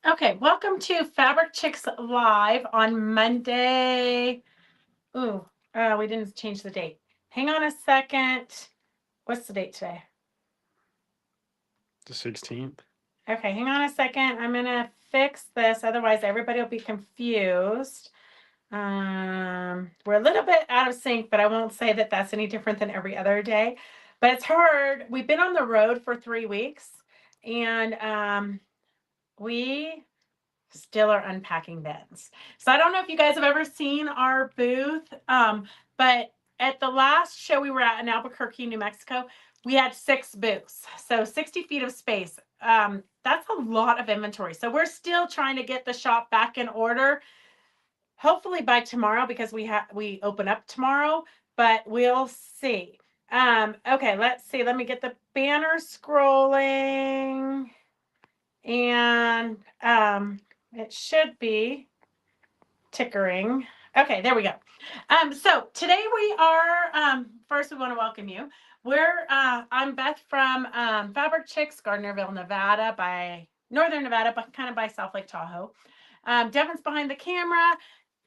Okay, welcome to Fabric Chicks Live on Monday. Ooh, we didn't change the date. Hang on a second. What's the date today? The 16th. Okay, hang on a second. I'm gonna fix this, otherwise everybody will be confused. We're a little bit out of sync, but I won't say that that's any different than every other day. But it's hard. We've been on the road for 3 weeks, and we still are unpacking bins. So I don't know if you guys have ever seen our booth, but at the last show we were at in Albuquerque, New Mexico, we had 6 booths, so 60 feet of space. That's a lot of inventory. So we're still trying to get the shop back in order. Hopefully by tomorrow, because we open up tomorrow, but we'll see. Okay, let's see. Let me get the banner scrolling, and it should be tickering. Okay, there we go. So today we are, first we want to welcome you. I'm Beth from Fabric Chicks, Gardnerville, Nevada, by Northern Nevada, but kind of by South Lake Tahoe. Devin's behind the camera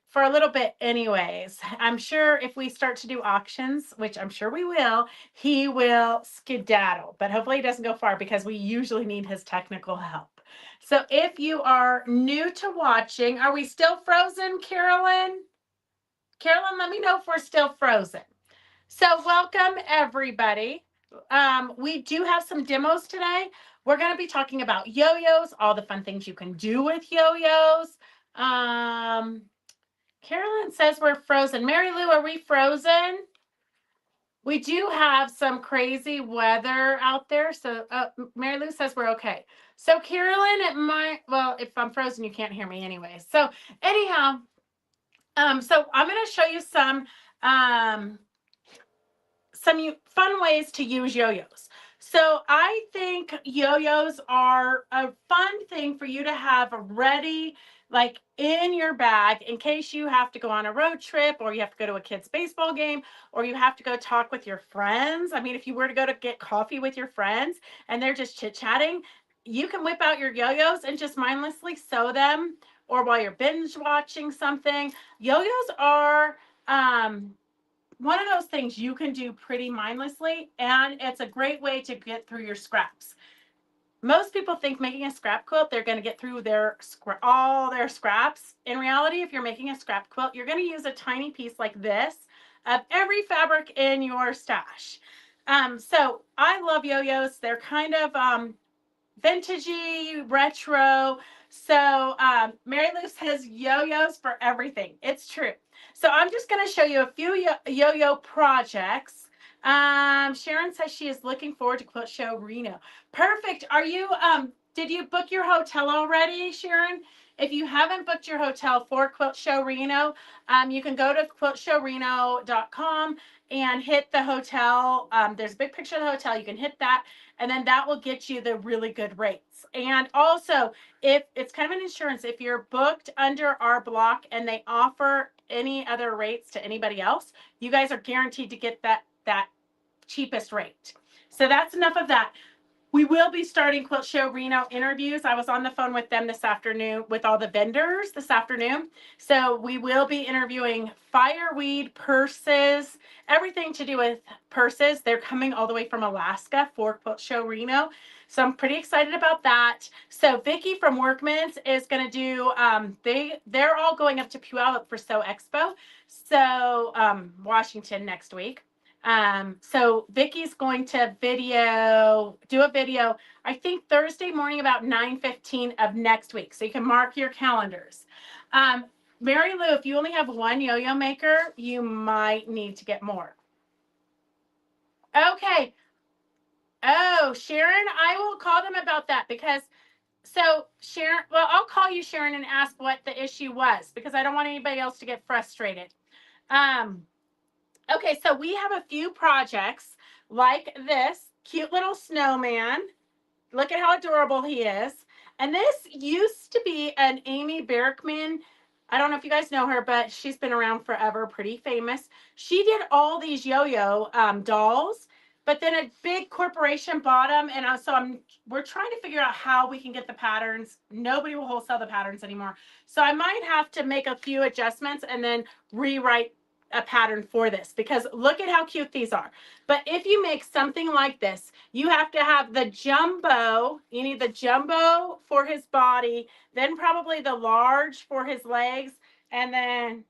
for a little bit anyways. I'm sure if we start to do auctions, which I'm sure we will, he will skedaddle, but hopefully he doesn't go far because we usually need his technical help. So if you are new to watching, are we still frozen, Carolyn? Carolyn, let me know if we're still frozen. So welcome everybody. We do have some demos today. We're going to be talking about yo-yos, all the fun things you can do with yo-yos. Um, Carolyn says we're frozen. Mary Lou, are we frozen? We do have some crazy weather out there. So Mary Lou says we're okay. So Carolyn, well, if I'm frozen, you can't hear me anyway. So anyhow, so I'm going to show you um, some fun ways to use yo-yos. So I think yo-yos are a fun thing for you to have ready, like in your bag, in case you have to go on a road trip, or you have to go to a kid's baseball game, or you have to go talk with your friends. I mean, if you were to go to get coffee with your friends and they're just chit-chatting, you can whip out your yo-yos and just mindlessly sew them, or while you're binge watching something. Yo-yos are one of those things you can do pretty mindlessly, and it's a great way to get through your scraps. Most people think making a scrap quilt, they're going to get through all their scraps. In reality, if you're making a scrap quilt, you're going to use a tiny piece like this of every fabric in your stash. So I love yo-yos. They're kind of vintagey, retro. So Mary Lou says yo-yos for everything. It's true. So I'm just going to show you a few yo-yo projects. Sharon says she is looking forward to Quilt Show Reno. Perfect. Did you book your hotel already, Sharon? If you haven't booked your hotel for Quilt Show Reno, you can go to quiltshowreno.com and hit the hotel. There's a big picture of the hotel. You can hit that, and then that will get you the really good rates. And also, if it's kind of an insurance, if you're booked under our block and they offer any other rates to anybody else, you guys are guaranteed to get that cheapest rate. So that's enough of that. We will be starting Quilt Show Reno interviews. I was on the phone with them this afternoon, with all the vendors this afternoon. So we will be interviewing fireweed purses, everything to do with purses. They're coming all the way from Alaska for Quilt Show Reno. So I'm pretty excited about that. So Vicki from Workman's is going to do, they're all going up to Puyallup for Sew Expo. So Washington next week. So Vicky's going to do a video, I think Thursday morning about 9:15 of next week. So you can mark your calendars. Mary Lou, if you only have one yo-yo maker, you might need to get more. Okay. Oh, Sharon, I will call them about that because Sharon, well, I'll call you, Sharon, and ask what the issue was because I don't want anybody else to get frustrated. Okay, so we have a few projects like this cute little snowman. Look at how adorable he is. And this used to be an Amy Berkman. I don't know if you guys know her, but she's been around forever, pretty famous. She did all these yo-yo dolls. but then a big corporation bought them, and we're trying to figure out how we can get the patterns. Nobody will wholesale the patterns anymore, so I might have to make a few adjustments and then rewrite a pattern for this, because look at how cute these are. But if you make something like this, you have to have the jumbo. You need the jumbo for his body, then probably the large for his legs, and then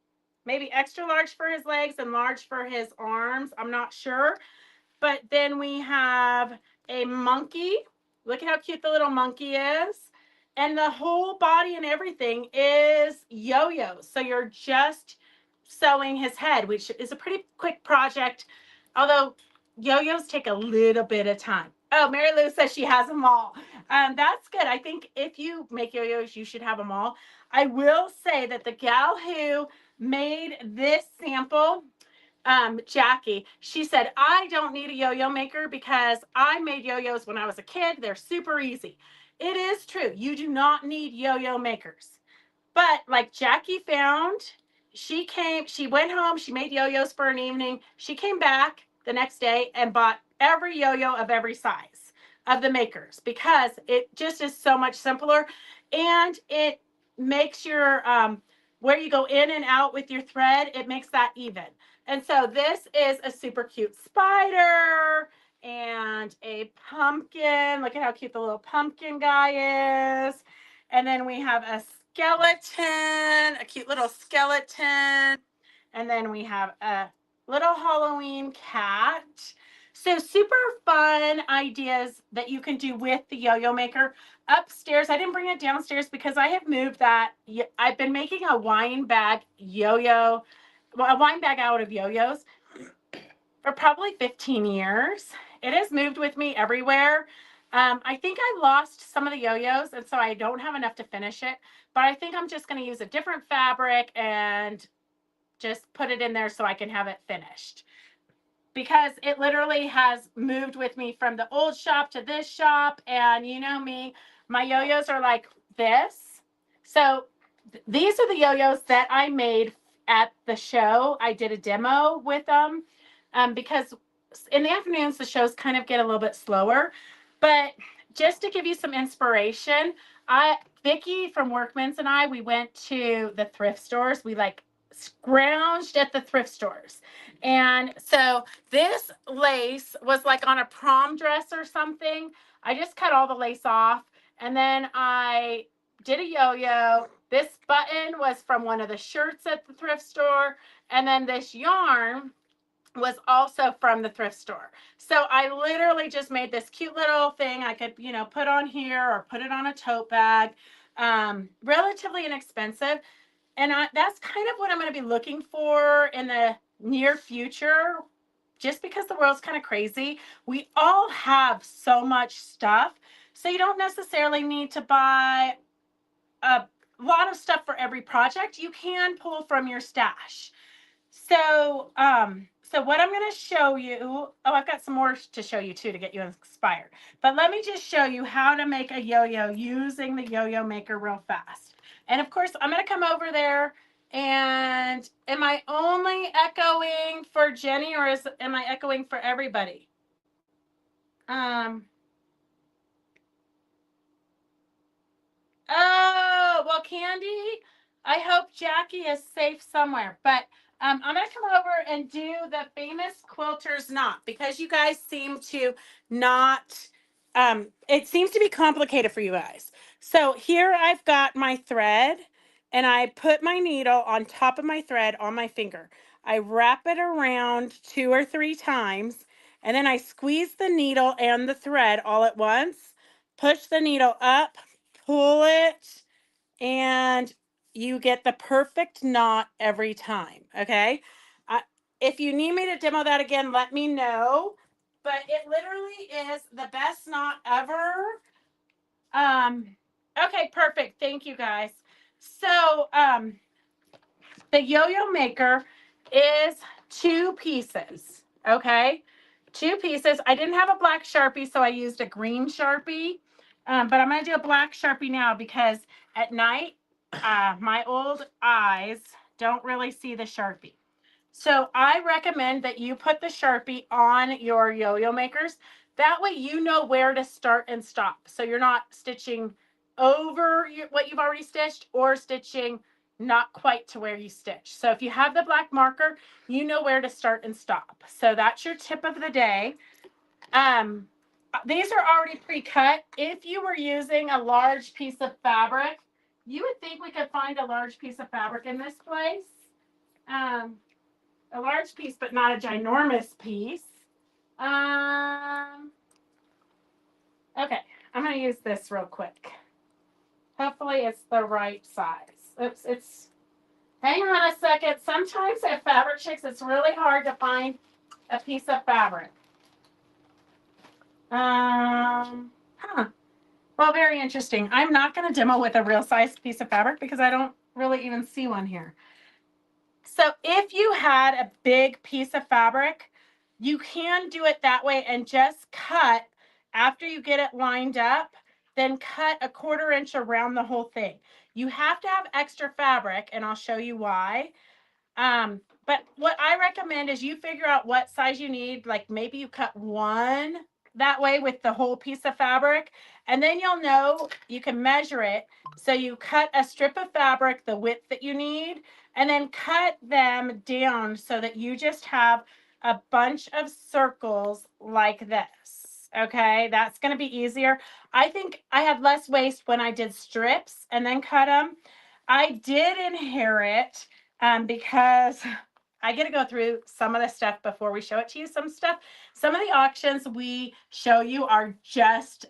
maybe extra large for his legs and large for his arms. I'm not sure. But then we have a monkey. Look at how cute the little monkey is. And the whole body and everything is yo-yos. So you're just sewing his head, which is a pretty quick project. Although yo-yos take a little bit of time. Oh, Mary Lou says she has them all. That's good. I think if you make yo-yos, you should have them all. I will say that the gal who made this sample, Jackie, she said, I don't need a yo-yo maker because I made yo-yos when I was a kid. They're super easy. It is true. You do not need yo-yo makers. But like Jackie found, she went home, she made yo-yos for an evening. She came back the next day and bought every yo-yo of every size of the makers, because it just is so much simpler, and it makes your where you go in and out with your thread, it makes that even. And so this is a super cute spider and a pumpkin. Look at how cute the little pumpkin guy is. And then we have a skeleton, a cute little skeleton. And then we have a little Halloween cat. So super fun ideas that you can do with the yo-yo maker. Upstairs, I didn't bring it downstairs because I have moved that. I've been making a wine bag yo-yo, a wine bag out of yo-yos for probably 15 years. It has moved with me everywhere. I think I lost some of the yo-yos, and so I don't have enough to finish it. But I think I'm just going to use a different fabric and just put it in there so I can have it finished. Because it literally has moved with me from the old shop to this shop. And you know me, my yo-yos are like this. So these are the yo-yos that I made at the show. I did a demo with them because in the afternoons, the shows kind of get a little bit slower. But just to give you some inspiration, Vicki from Workman's and I, we went to the thrift stores. We like scrounged at the thrift stores. And so this lace was like on a prom dress or something. I just cut all the lace off, and then I did a yo-yo. This button was from one of the shirts at the thrift store, and then this yarn was also from the thrift store. So I literally just made this cute little thing I could, put on here or put it on a tote bag. Relatively inexpensive. And that's kind of what I'm going to be looking for in the near future, just because the world's kind of crazy. We all have so much stuff. So you don't necessarily need to buy a lot of stuff for every project. You can pull from your stash. So, what I'm going to show you, I've got some more to show you too to get you inspired. But let me just show you how to make a yo-yo using the yo-yo maker real fast. And of course, I'm going to come over there, and am I only echoing for Jenny, or am I echoing for everybody? Oh, well, Candy, I hope Jackie is safe somewhere. But I'm going to come over and do the famous quilter's knot, because you guys seem to not, it seems to be complicated for you guys. So here I've got my thread, and I put my needle on top of my thread on my finger. I wrap it around 2 or 3 times, and then I squeeze the needle and the thread all at once, push the needle up, pull it, and you get the perfect knot every time. Okay. If you need me to demo that again, let me know. But it literally is the best knot ever. Okay, perfect. Thank you, guys. So the yo-yo maker is 2 pieces. Okay, 2 pieces. I didn't have a black Sharpie, so I used a green Sharpie. But I'm going to do a black Sharpie now, because at night, my old eyes don't really see the Sharpie. So I recommend that you put the Sharpie on your yo-yo makers. That way you know where to start and stop. So you're not stitching over what you've already stitched or stitching not quite to where you stitched. So if you have the black marker, you know where to start and stop. So that's your tip of the day. These are already pre-cut. If you were using a large piece of fabric, you would think we could find a large piece of fabric in this place. A large piece, but not a ginormous piece. Okay, I'm going to use this real quick. Hopefully it's the right size. Oops, hang on a second. Sometimes at Fabric Chicks, it's really hard to find a piece of fabric. Well, very interesting. I'm not going to demo with a real sized piece of fabric because I don't really even see one here. So if you had a big piece of fabric, you can do it that way and just cut after you get it lined up, then cut a 1/4 inch around the whole thing. You have to have extra fabric, and I'll show you why. But what I recommend is you figure out what size you need. Like maybe you cut one that way with the whole piece of fabric, and then you'll know you can measure it. So you cut a strip of fabric the width that you need, and then cut them down so that you just have a bunch of circles like this. Okay, that's going to be easier. I think I had less waste when I did strips and then cut them. I did inherit because I get to go through some of the stuff before we show it to you. Some of the auctions we show you are just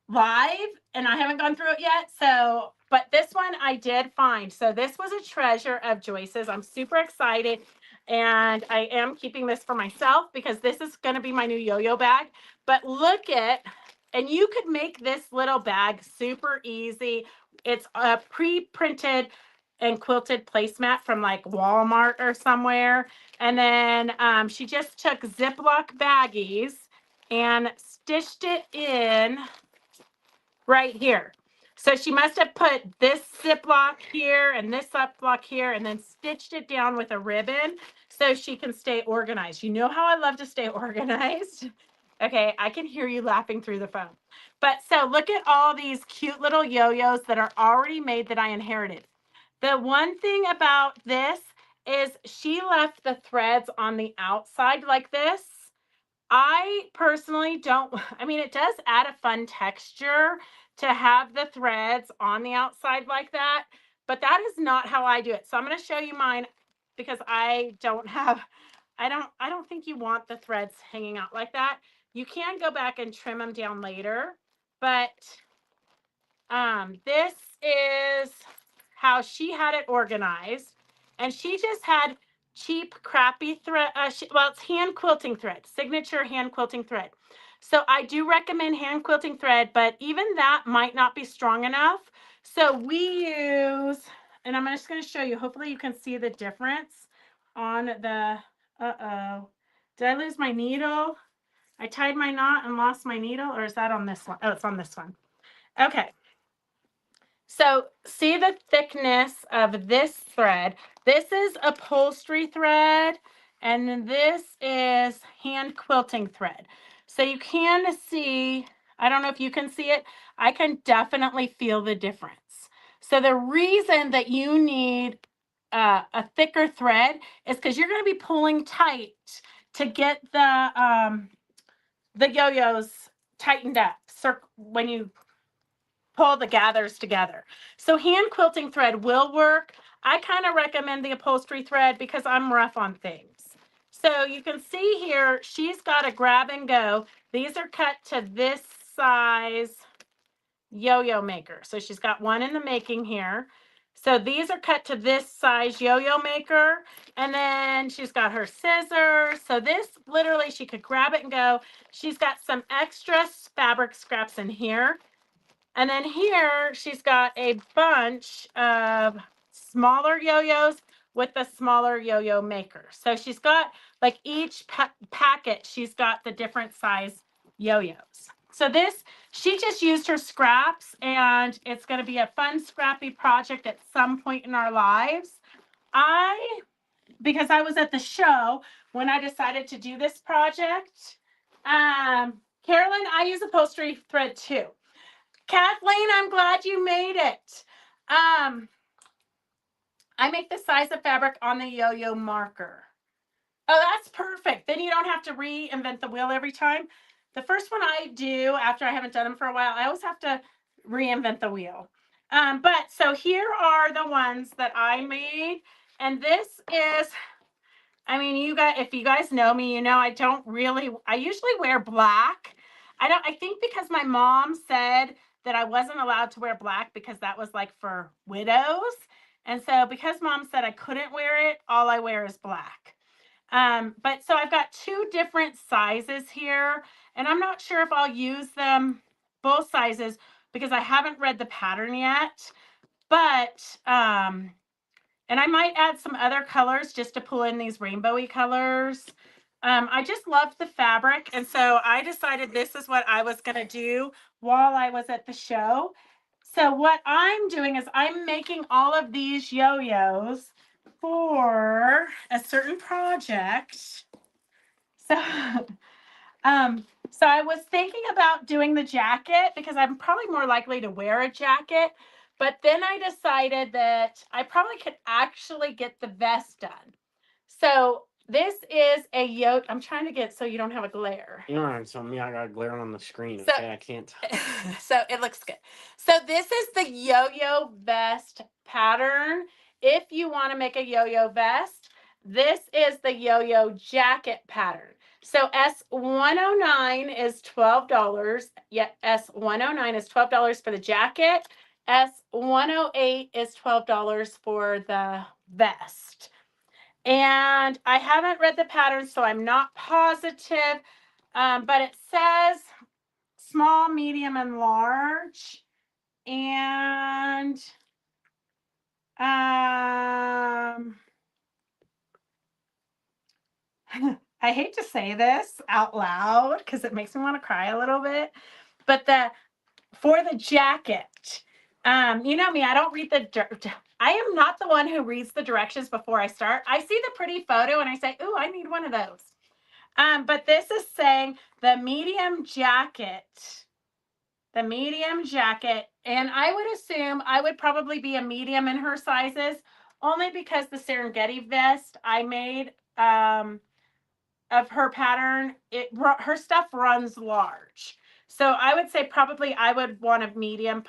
live, and I haven't gone through it yet. So, but this one I did find. So this was a treasure of Joyce's. I'm super excited, and I am keeping this for myself because this is going to be my new yo-yo bag. But look at, and you could make this little bag super easy. It's a pre-printed and quilted placemat from like Walmart or somewhere. And then she just took Ziploc baggies and stitched it in right here. So she must have put this Ziploc here and this Ziploc here and then stitched it down with a ribbon so she can stay organized. You know how I love to stay organized? Okay, I can hear you laughing through the phone. But so look at all these cute little yo-yos that are already made that I inherited. The one thing about this is she left the threads on the outside like this. I personally don't, I mean, it does add a fun texture to have the threads on the outside like that, but that is not how I do it. So I'm going to show you mine because I don't think you want the threads hanging out like that. You can go back and trim them down later, but this is how she had it organized, and she just had cheap, crappy thread. Well, it's hand quilting thread, signature hand quilting thread. So I do recommend hand quilting thread, but even that might not be strong enough. So we use, and I'm just going to show you. Hopefully you can see the difference on the, did I lose my needle? I tied my knot and lost my needle, or is that on this one? Oh, it's on this one. Okay. So see the thickness of this thread. This is upholstery thread, and this is hand quilting thread. So you can see, I don't know if you can see it, I can definitely feel the difference. So the reason that you need a thicker thread is because you're going to be pulling tight to get the yo-yos tightened up. When you pull the gathers together. So hand quilting thread will work. I kind of recommend the upholstery thread because I'm rough on things. So you can see here, she's got a grab and go. These are cut to this size yo-yo maker. So she's got one in the making here. So these are cut to this size yo-yo maker. And then she's got her scissors. So this literally, she could grab it and go. She's got some extra fabric scraps in here. And then here, she's got a bunch of smaller yo-yos with the smaller yo-yo maker. So she's got, like each packet, she's got the different size yo-yos. So this, she just used her scraps, and it's going to be a fun, scrappy project at some point in our lives. I because I was at the show when I decided to do this project. Carolyn, I use upholstery thread too. Kathleen, I'm glad you made it. I make the size of fabric on the yo-yo marker. Oh, that's perfect. Then you don't have to reinvent the wheel every time. The first one I do after I haven't done them for a while, I always have to reinvent the wheel. But so here are the ones that I made. And this is, I mean, you guys, if you guys know me, you know I usually wear black. I think because my mom said that I wasn't allowed to wear black because that was like for widows. And so because mom said I couldn't wear it, all I wear is black. But so I've got two different sizes here, and I'm not sure if I'll use them both sizes because I haven't read the pattern yet. But and I might add some other colors just to pull in these rainbowy colors. I just loved the fabric, and so I decided this is what I was going to do while I was at the show. So what I'm doing is I'm making all of these yo-yos for a certain project. So, so I was thinking about doing the jacket because I'm probably more likely to wear a jacket. But then I decided that I probably could actually get the vest done. So this is a yoke. I'm trying to get so you don't have a glare. You know, so me, I got a glare on the screen. So, okay, I can't. So it looks good. So this is the yo-yo vest pattern. If you want to make a yo-yo vest, this is the yo-yo jacket pattern. So S109 is $12. Yeah, S109 is $12 for the jacket. S108 is $12 for the vest. And I haven't read the pattern, so I'm not positive, but it says small, medium, and large. And I hate to say this out loud because it makes me want to cry a little bit, but for the jacket, you know me, I don't read I am not the one who reads the directions before I start. I see the pretty photo and I say, ooh, I need one of those. But this is saying the medium jacket, and I would assume I would probably be a medium in her sizes, only because the Serengeti vest I made of her pattern, her stuff runs large. So I would say probably I would want a medium,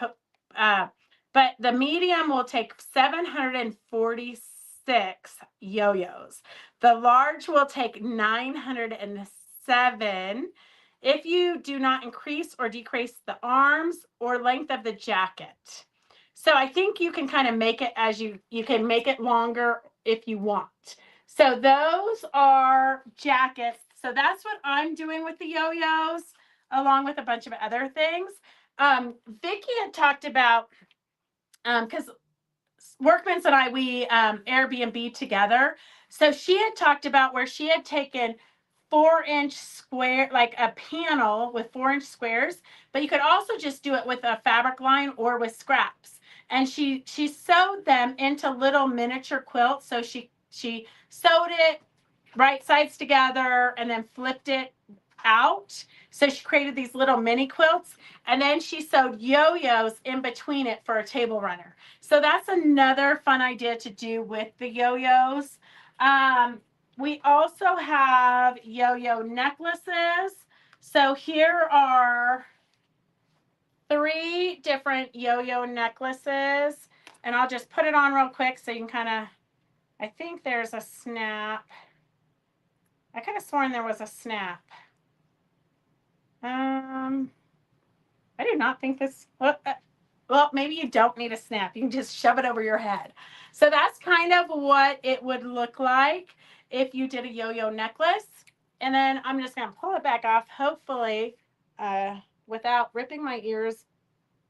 but the medium will take 746 yo-yos. The large will take 907 if you do not increase or decrease the arms or length of the jacket. So I think you can kind of make it as you can make it longer if you want. So those are jackets. So that's what I'm doing with the yo-yos, along with a bunch of other things. Vicki had talked about, because Workman's and we Airbnb together. So she had talked about where she had taken 4-inch square, like a panel with 4-inch squares, but you could also just do it with a fabric line or with scraps. And she sewed them into little miniature quilts. So she sewed it right sides together and then flipped it out. So she created these little mini quilts, and then she sewed yo-yos in between it for a table runner. So that's another fun idea to do with the yo-yos. We also have yo-yo necklaces. So here are 3 different yo-yo necklaces, and I'll just put it on real quick so you can kind of, I think there's a snap. I could have sworn there was a snap. I do not think this, well, maybe you don't need a snap. You can just shove it over your head. So that's kind of what it would look like if you did a yo-yo necklace. And then I'm just going to pull it back off, hopefully, without ripping my ears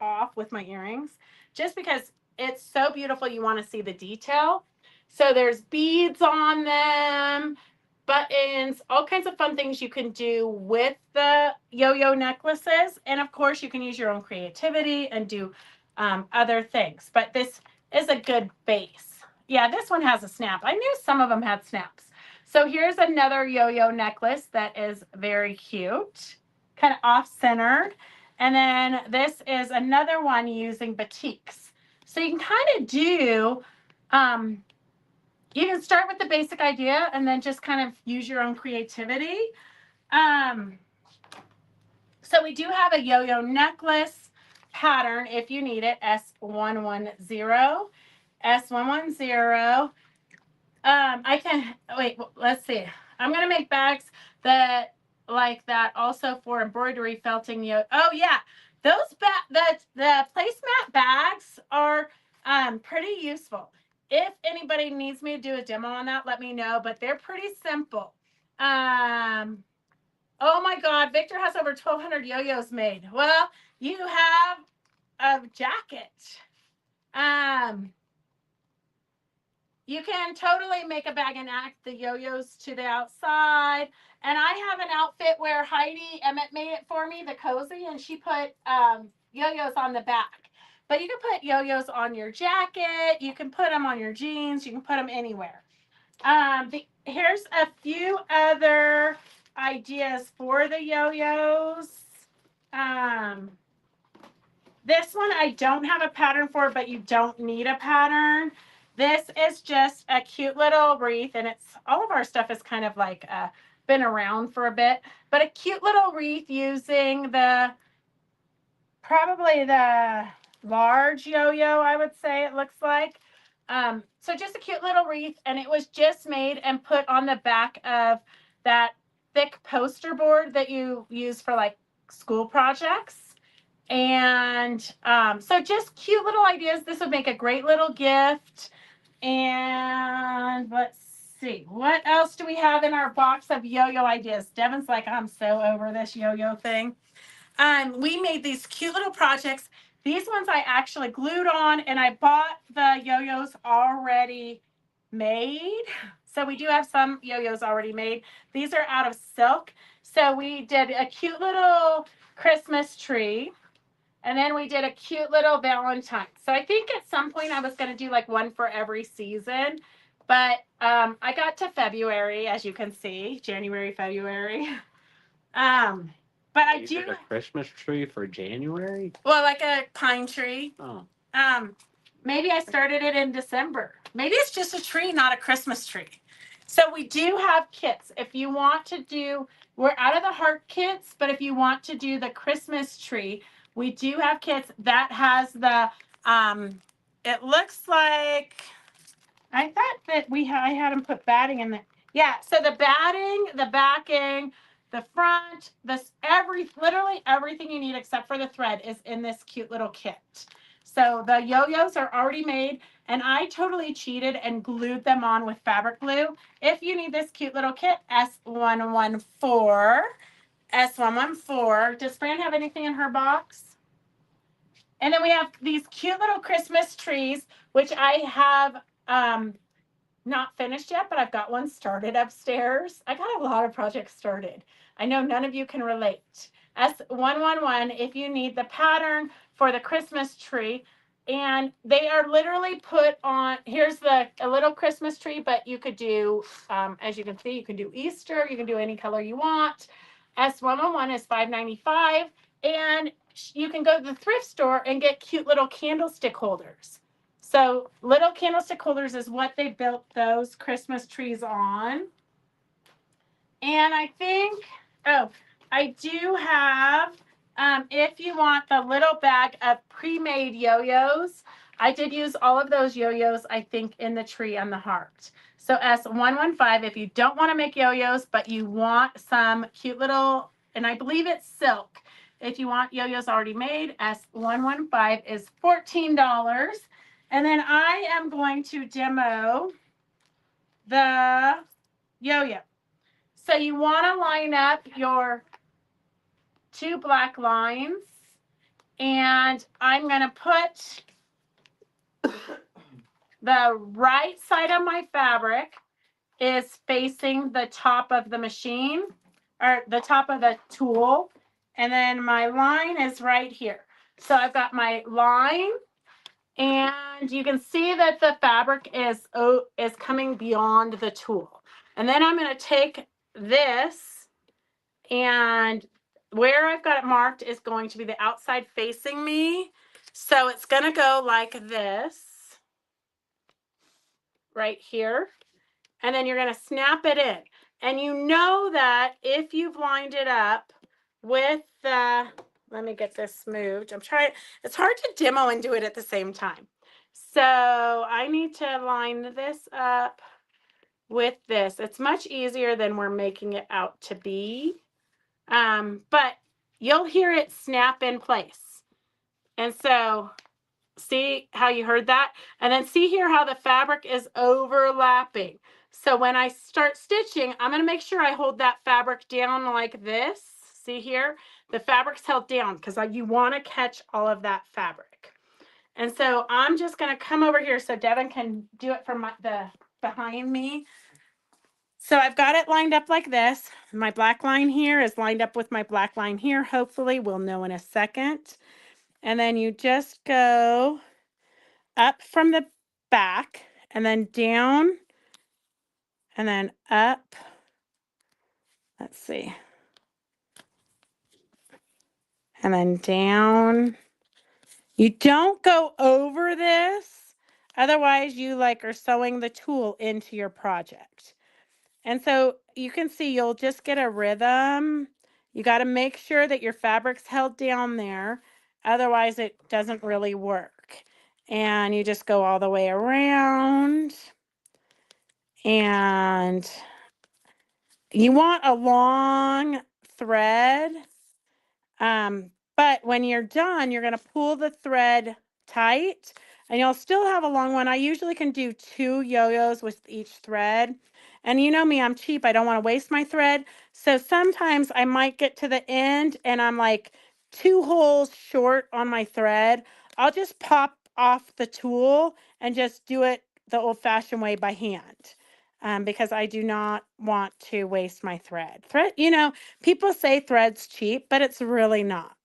off with my earrings, just because it's so beautiful. You want to see the detail. So there's beads on them, buttons, all kinds of fun things you can do with the yo-yo necklaces. And of course, you can use your own creativity and do other things. But this is a good base. Yeah, this one has a snap. I knew some of them had snaps. So here's another yo-yo necklace that is very cute, kind of off-centered. And then this is another one using batiks. So you can kind of do, you can start with the basic idea and then just kind of use your own creativity. So we do have a yo-yo necklace pattern if you need it, S110. S110. I can wait. Let's see. I'm gonna make bags that like that also for embroidery felting. Oh yeah, those the placemat bags are pretty useful. If anybody needs me to do a demo on that, let me know. But they're pretty simple. Oh my God, Victor has over 1,200 yo-yos made. Well, you have a jacket. You can totally make a bag and act the yo-yos to the outside. And I have an outfit where Heidi Emmett made it for me, the cozy, and she put yo-yos on the back. But you can put yo-yos on your jacket. You can put them on your jeans. You can put them anywhere. Here's a few other ideas for the yo-yos. This one I don't have a pattern for, but you don't need a pattern. This is just a cute little wreath, and it's all of our stuff is kind of like been around for a bit, but a cute little wreath using probably the large yo-yo, I would say it looks like. So just a cute little wreath, and it was just made and put on the back of that thick poster board that you use for like school projects. And so just cute little ideas. This would make a great little gift. And let's see, what else do we have in our box of yo-yo ideas? Devin's like, I'm so over this yo-yo thing. We made these cute little projects. These ones I actually glued on, and I bought the yo-yos already made. So we do have some yo-yos already made. These are out of silk. So we did a cute little Christmas tree. And then we did a cute little Valentine. So I think at some point I was going to do like one for every season. But I got to February, as you can see, January, February. But I do did a Christmas tree for January. Well, like a pine tree. Oh. Maybe I started it in December. Maybe it's just a tree, not a Christmas tree. So we do have kits. If you want to do, we're out of the heart kits, but if you want to do the Christmas tree, we do have kits that has the, it looks like, I thought that I had them put batting in there. Yeah, so the batting, the backing, the front, literally everything you need except for the thread is in this cute little kit. So the yo-yos are already made, and I totally cheated and glued them on with fabric glue. If you need this cute little kit, S114. S114. Does Fran have anything in her box? And then we have these cute little Christmas trees, which I have not finished yet, but I've got one started upstairs. I got a lot of projects started. I know none of you can relate. S111 if you need the pattern for the Christmas tree. And they are literally put on, here's a little Christmas tree, but you could do, as you can see, you can do Easter, you can do any color you want. S111 is $5.95, and you can go to the thrift store and get cute little candlestick holders. So little candlestick holders is what they built those Christmas trees on. And I think, I do have, if you want the little bag of pre-made yo-yos, I did use all of those yo-yos, I think, in the tree and the heart. So S115, if you don't want to make yo-yos, but you want some cute little, and I believe it's silk. If you want yo-yos already made, S115 is $14. And then I am going to demo the yo-yo. So you want to line up your 2 black lines, and I'm going to put the right side of my fabric is facing the top of the machine, or the top of the tool, and then my line is right here. So I've got my line, And you can see that the fabric is coming beyond the tool. And then I'm going to take this, and where I've got it marked is going to be the outside facing me. So it's going to go like this right here. And then you're going to snap it in. And you know that if you've lined it up with the, let me get this moved. I'm trying, it's hard to demo and do it at the same time. So I need to line this up with this. It's much easier than we're making it out to be. But you'll hear it snap in place. And so see how you heard that? And then see here how the fabric is overlapping. So when I start stitching, I'm going to make sure I hold that fabric down like this. See here? The fabric's held down because you want to catch all of that fabric. And so I'm just going to come over here so Devin can do it from the behind me. So I've got it lined up like this. My black line here is lined up with my black line here. Hopefully we'll know in a second. And then you just go up from the back and then down and then up. Let's see. And then down. You don't go over this. Otherwise you are sewing the tool into your project. And so you can see you'll just get a rhythm. You got to make sure that your fabric's held down there. Otherwise it doesn't really work. And you just go all the way around. And you want a long thread. But when you're done, you're going to pull the thread tight and you'll still have a long one. I usually can do 2 yo-yos with each thread. And you know me, I'm cheap. I don't want to waste my thread. So sometimes I might get to the end and I'm like 2 holes short on my thread. I'll just pop off the tool and just do it the old-fashioned way by hand. Because I do not want to waste my thread. People say thread's cheap, but it's really not.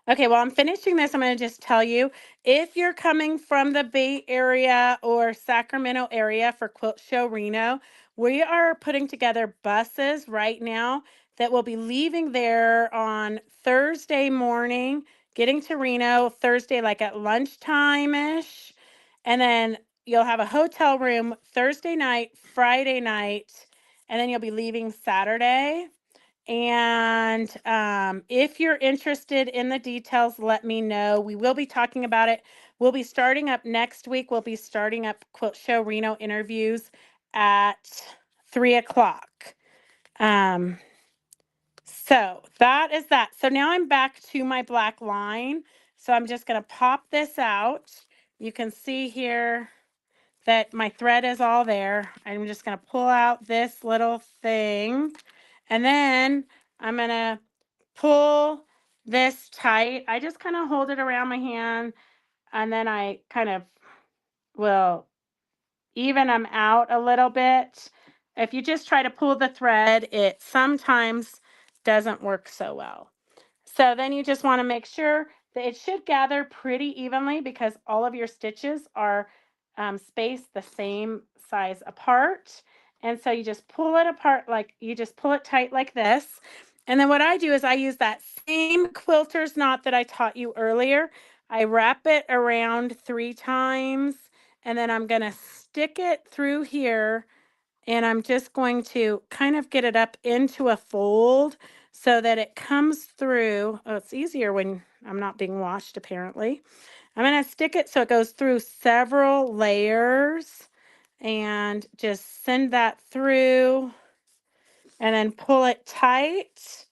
Okay, well, I'm finishing this. I'm going to just tell you, if you're coming from the Bay Area or Sacramento area for Quilt Show Reno, we are putting together buses right now that will be leaving there on Thursday morning, getting to Reno Thursday like at lunchtime-ish, and then you'll have a hotel room Thursday night, Friday night, and then you'll be leaving Saturday. And if you're interested in the details, let me know. We will be talking about it. We'll be starting up next week. We'll be starting up Quilt Show Reno interviews at 3 o'clock. So that is that. So now I'm back to my black line. So I'm just going to pop this out. You can see here that my thread is all there. I'm just going to pull out this little thing. And then I'm going to pull this tight. I just kind of hold it around my hand and then I kind of will even them out a little bit. If you just try to pull the thread, it sometimes doesn't work so well. So then you just want to make sure that it should gather pretty evenly because all of your stitches are spaced the same size apart. And so you just pull it apart, you just pull it tight like this. And then what I do is I use that same quilter's knot that I taught you earlier. I wrap it around 3 times and then I'm going to stick it through here and I'm just going to kind of get it up into a fold so that it comes through. Oh, it's easier when I'm not being washed, apparently. I'm going to stick it so it goes through several layers and just send that through and then pull it tight.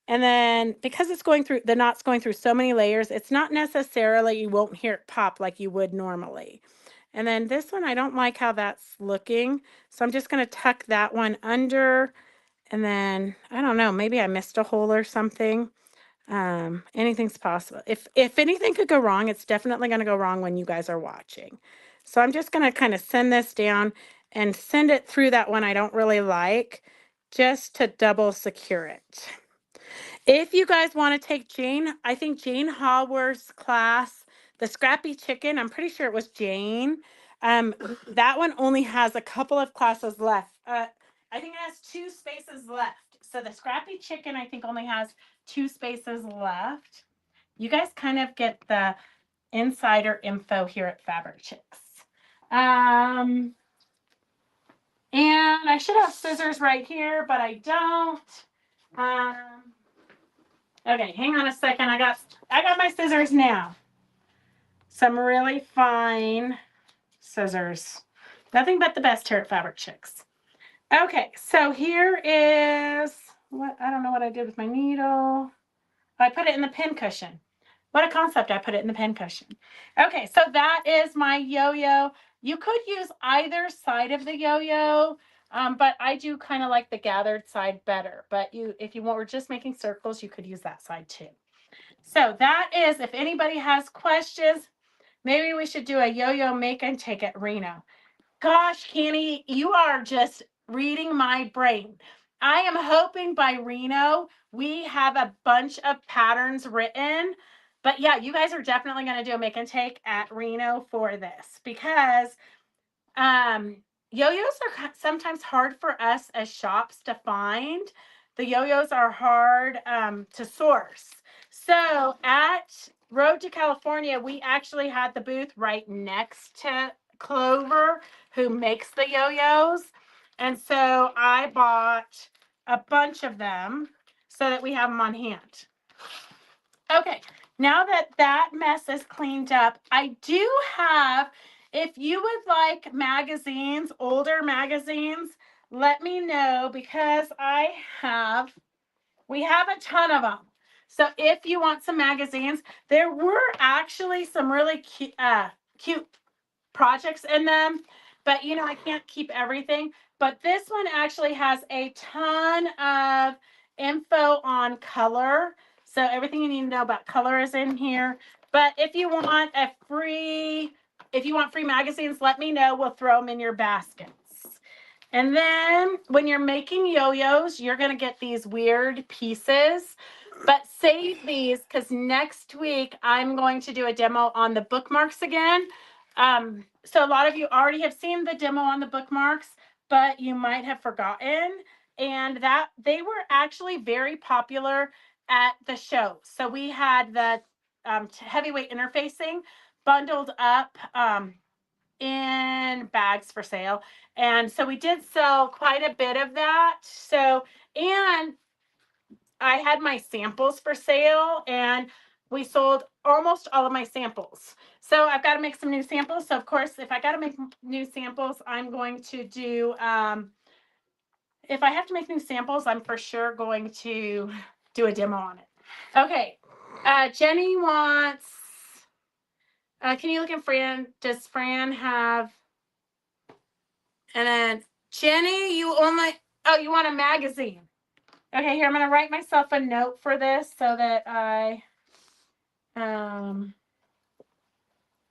And then because it's going through, the knot's going through so many layers, it's not necessarily, you won't hear it pop like you would normally. And then this one, I don't like how that's looking. So I'm just going to tuck that one under. And then, I don't know, maybe I missed a hole or something. Anything's possible. If anything could go wrong, it's definitely going to go wrong when you guys are watching. So I'm just going to kind of send this down and send it through that one I don't really like, just to double secure it. If you guys want to take I think Jane Haworth's class The Scrappy Chicken, I'm pretty sure it was Jane. That one only has a couple of classes left. I think it has 2 spaces left. So the Scrappy Chicken, I think, only has 2 spaces left. You guys kind of get the insider info here at Fabric Chicks. And I should have scissors right here, but I don't. Okay, hang on a second. I got my scissors now. Some really fine scissors. Nothing but the best here at Fabric Chicks. Okay, so here is what I don't know what I did with my needle. I put it in the pin cushion. What a concept. I put it in the pin cushion. Okay, so that is my yo-yo. You could use either side of the yo-yo, but I do kind of like the gathered side better. But if you were just making circles, you could use that side too. So that is, if anybody has questions, maybe we should do a yo-yo make and take at Reno. Gosh, Kenny, you are just reading my brain. I am hoping by Reno we have a bunch of patterns written. But yeah, you guys are definitely going to do a make and take at Reno for this because yo-yos are sometimes hard for us as shops to find. The yo-yos are hard to source. So at Road to California, we actually had the booth right next to Clover, who makes the yo-yos. And so I bought a bunch of them so that we have them on hand. Okay, now that that mess is cleaned up, I do have, if you would like magazines, older magazines, let me know because we have a ton of them. So if you want some magazines, there were actually some really cute projects in them, but I can't keep everything. But this one actually has a ton of info on color. So everything you need to know about color is in here. But if you want free magazines, let me know. We'll throw them in your baskets. And then when you're making yo-yos, you're going to get these weird pieces. But save these because next week I'm going to do a demo on the bookmarks again. So a lot of you already have seen the demo on the bookmarks, but you might have forgotten. And that they were actually very popular at the show. So we had the heavyweight interfacing bundled up in bags for sale. And so we did sell quite a bit of that. So, and I had my samples for sale and we sold almost all of my samples. So I've got to make some new samples. So of course, if I got to make new samples, I'm going to do, if I have to make new samples, I'm for sure going to do a demo on it. Okay. Jenny wants, can you look at Fran? Does Fran have, and then Jenny, you want a magazine. Okay, here, I'm going to write myself a note for this so that I,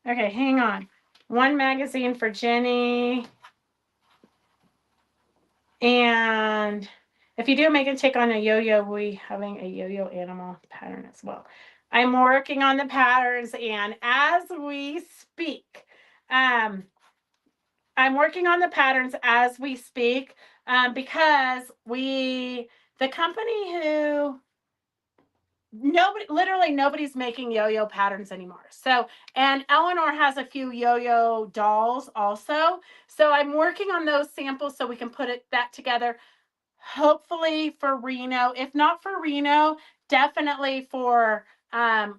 okay, hang on. One magazine for Jenny. And if you do make a take on a yo-yo, we having a yo-yo animal pattern as well. I'm working on the patterns, and as we speak, I'm working on the patterns as we speak because the company who nobody's making yo-yo patterns anymore. So, and Eleanor has a few yo-yo dolls also. So I'm working on those samples so we can put that together. Hopefully for Reno. If not for Reno, definitely for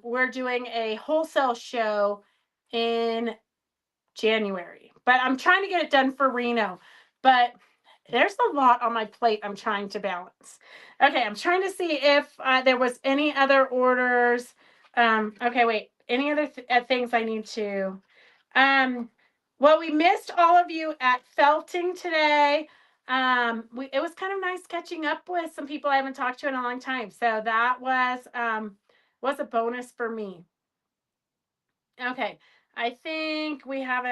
we're doing a wholesale show in January. But I'm trying to get it done for Reno. But there's a lot on my plate I'm trying to balance. Okay, I'm trying to see if there was any other orders. Okay, wait. Any other things I need to? Well, we missed all of you at Felting today. It was kind of nice catching up with some people I haven't talked to in a long time. So that was a bonus for me. Okay, I think we have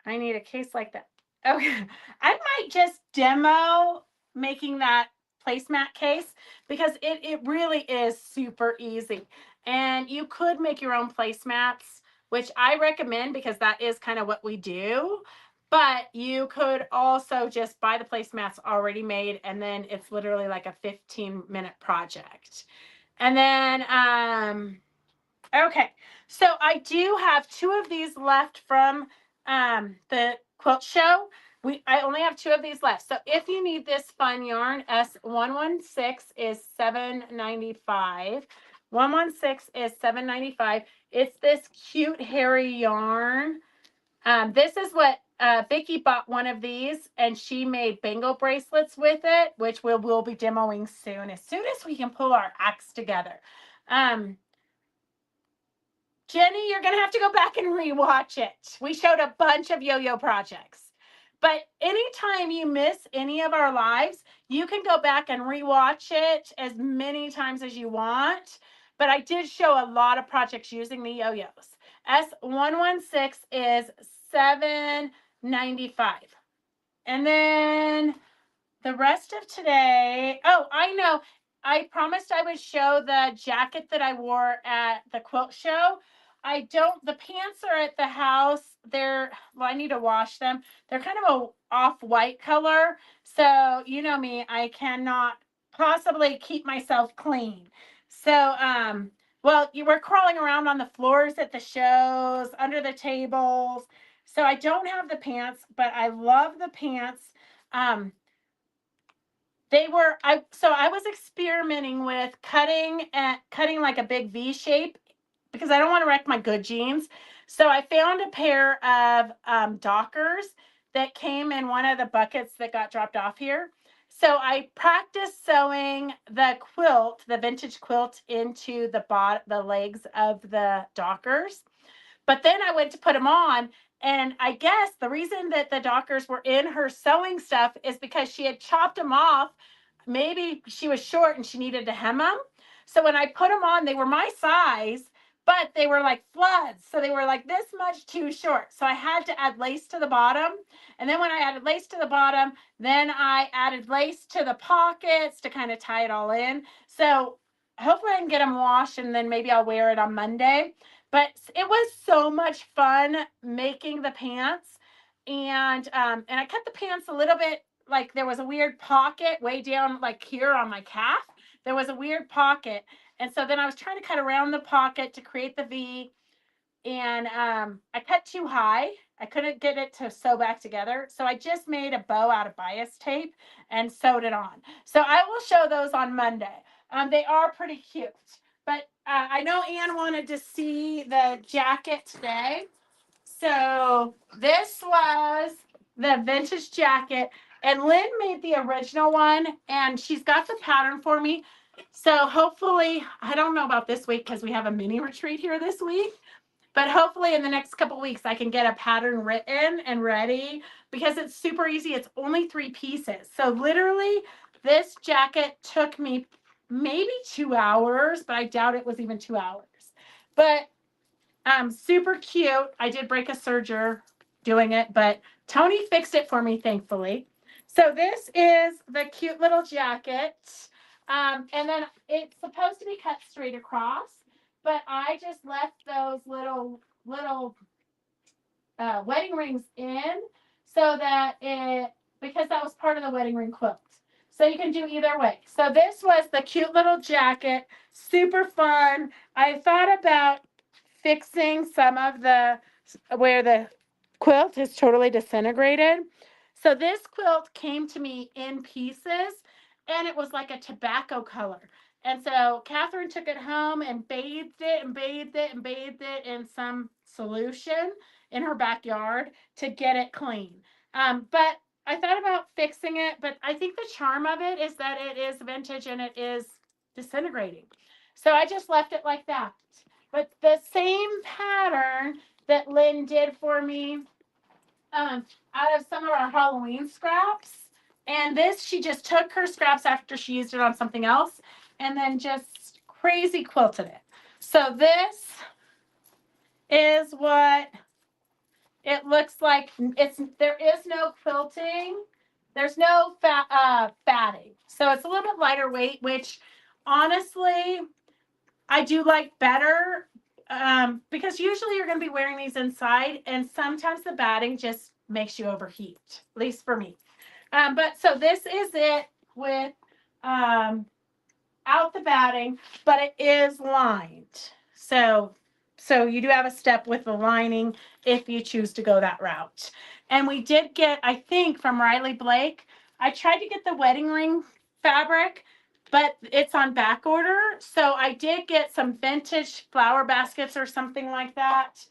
I need a case like that. Okay, I might just demo making that placemat case because it really is super easy. And you could make your own placemats, which I recommend because that is kind of what we do. But you could also just buy the placemats already made, and then it's literally like a 15-minute project. And then, okay, so I do have 2 of these left from the quilt show. I only have 2 of these left. So if you need this fun yarn, S116 is $7.95. 116 is $7.95. It's this cute hairy yarn. This is what Vicki bought one of these, and she made bangle bracelets with it, which we'll be demoing soon as we can pull our acts together. Jenny, you're going to have to go back and rewatch it. We showed a bunch of yo-yo projects. But anytime you miss any of our lives, you can go back and rewatch it as many times as you want. But I did show a lot of projects using the yo-yos. S116 is $7.95. And then the rest of today, oh, I know. I promised I would show the jacket that I wore at the quilt show. I don't, the pants are at the house. Well, I need to wash them. They're kind of a off-white color. So, you know me, I cannot possibly keep myself clean. So, well, you were crawling around on the floors at the shows, under the tables. So I don't have the pants, but I love the pants. I was experimenting with cutting like a big V shape because I don't want to wreck my good jeans. So I found a pair of Dockers that came in one of the buckets that got dropped off here. So I practiced sewing the quilt, the vintage quilt, into the legs of the Dockers. But then I went to put them on, and I guess the reason that the Dockers were in her sewing stuff is because she had chopped them off. Maybe she was short and she needed to hem them. So when I put them on, they were my size, but they were like floods. So they were like this much too short. So I had to add lace to the bottom. And then when I added lace to the bottom, then I added lace to the pockets to kind of tie it all in. So hopefully I can get them washed, and then maybe I'll wear it on Monday. But it was so much fun making the pants. And I cut the pants a little bit, like there was a weird pocket way down like here on my calf. There was a weird pocket. And so then I was trying to cut around the pocket to create the V. And I cut too high. I couldn't get it to sew back together. So I just made a bow out of bias tape and sewed it on. So I will show those on Monday. They are pretty cute. But I know Anne wanted to see the jacket today. So this was the vintage jacket. And Lynn made the original one, and she's got the pattern for me. So hopefully, I don't know about this week because we have a mini retreat here this week. But hopefully in the next couple of weeks, I can get a pattern written and ready because it's super easy. It's only 3 pieces. So literally, this jacket took me maybe 2 hours, but I doubt it was even 2 hours. But super cute. I did break a serger doing it, but Tony fixed it for me, thankfully. So this is the cute little jacket. And then it's supposed to be cut straight across, but I just left those little wedding rings in so that because that was part of the wedding ring quilt. So you can do either way. So this was the cute little jacket, super fun. I thought about fixing some of where the quilt is totally disintegrated. So this quilt came to me in pieces, and it was like a tobacco color. And so Catherine took it home and bathed it and bathed it and bathed it in some solution in her backyard to get it clean. But I thought about fixing it, but I think the charm of it is that it is vintage and it is disintegrating. So I just left it like that. But the same pattern that Lynn did for me out of some of our Halloween scraps. And this, she just took her scraps after she used it on something else and then just crazy quilted it. So this is what it looks like. There is no quilting. There's no fatting. So it's a little bit lighter weight, which honestly, I do like better because usually you're going to be wearing these inside, and sometimes the batting just makes you overheat, at least for me. But so this is it with um, out the batting, but it is lined. So you do have a step with the lining if you choose to go that route. And we did get, I think, from Riley Blake, I tried to get the wedding ring fabric, but it's on back order. So I did get some vintage flower baskets or something like that,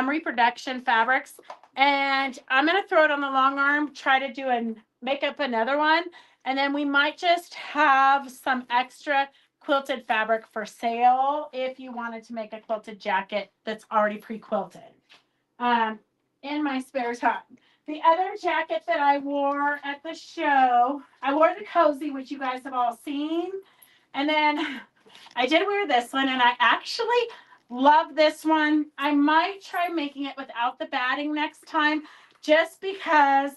reproduction fabrics. And I'm going to throw it on the long arm, try to do and make up another one. And then we might just have some extra quilted fabric for sale if you wanted to make a quilted jacket that's already pre-quilted in my spare time. The other jacket that I wore at the show, I wore the cozy, which you guys have all seen. And then I did wear this one, and I actually love this one. I might try making it without the batting next time, just because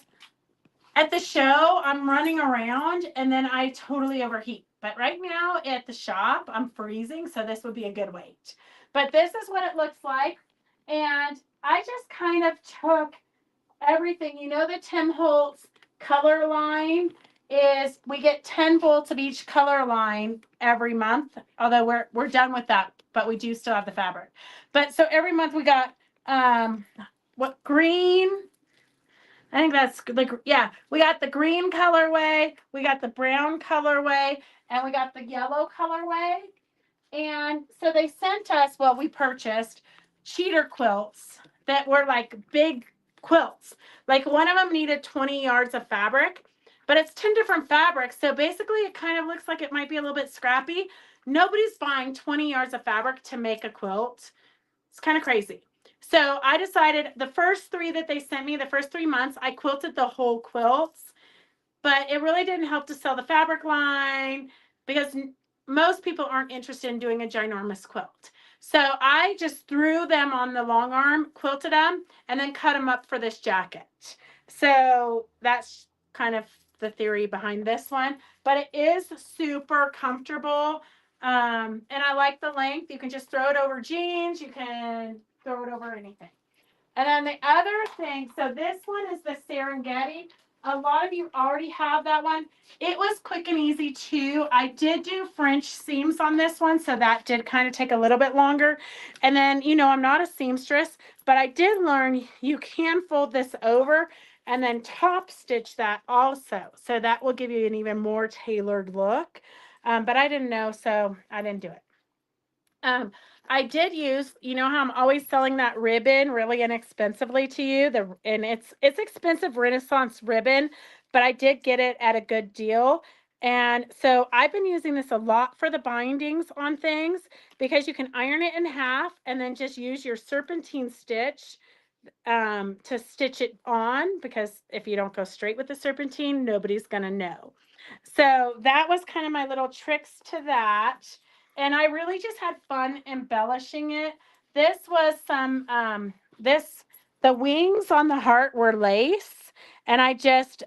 at the show, I'm running around and then I totally overheat. But right now at the shop, I'm freezing, so this would be a good weight. But this is what it looks like. And I just kind of took everything. You know, the Tim Holtz color line is we get 10 bolts of each color line every month. Although we're done with that, but we do still have the fabric. But so every month we got what green, I think that's like, yeah, we got the green colorway, we got the brown colorway, and we got the yellow colorway. And so they sent us, well, we purchased cheater quilts that were like big quilts. Like one of them needed 20 yards of fabric, but it's 10 different fabrics. So basically it kind of looks like it might be a little bit scrappy. Nobody's buying 20 yards of fabric to make a quilt. It's kind of crazy. So I decided the first 3 that they sent me, the first 3 months, I quilted the whole quilts, but it really didn't help to sell the fabric line because most people aren't interested in doing a ginormous quilt. So I just threw them on the long arm, quilted them, and then cut them up for this jacket. So that's kind of the theory behind this one, but it is super comfortable. And I like the length. You can just throw it over jeans. You can throw it over anything. And then the other thing, so this one is the Serengeti. A lot of you already have that one. It was quick and easy too. I did do French seams on this one, so that did kind of take a little bit longer. And then, you know, I'm not a seamstress, but I did learn you can fold this over and then top stitch that also. So that will give you an even more tailored look. But I didn't know, so I didn't do it. I did use, you know how I'm always selling that ribbon really inexpensively to you, and it's expensive Renaissance ribbon, but I did get it at a good deal. And so I've been using this a lot for the bindings on things because you can iron it in half and then just use your serpentine stitch to stitch it on, because if you don't go straight with the serpentine, nobody's gonna know. So that was kind of my little tricks to that. And I really just had fun embellishing it. This was some, the wings on the heart were lace, and I just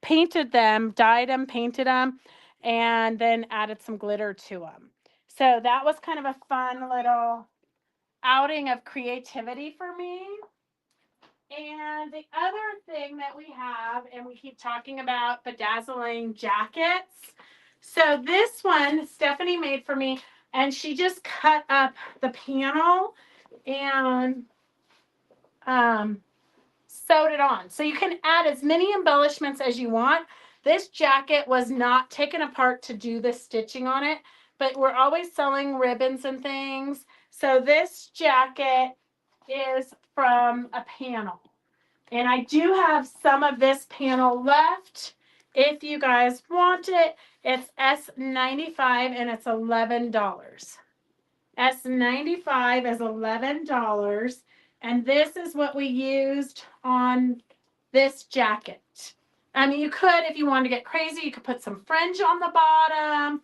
painted them, dyed them, painted them, and then added some glitter to them. So that was kind of a fun little outing of creativity for me. And the other thing that we have, and we keep talking about bedazzling jackets. So this one Stephanie made for me, and she just cut up the panel and sewed it on. So you can add as many embellishments as you want. This jacket was not taken apart to do the stitching on it, but we're always selling ribbons and things. So this jacket is from a panel. And I do have some of this panel left. If you guys want it, it's S95 and it's $11. S95 is $11. And this is what we used on this jacket. I mean, you could, if you wanted to get crazy, you could put some fringe on the bottom.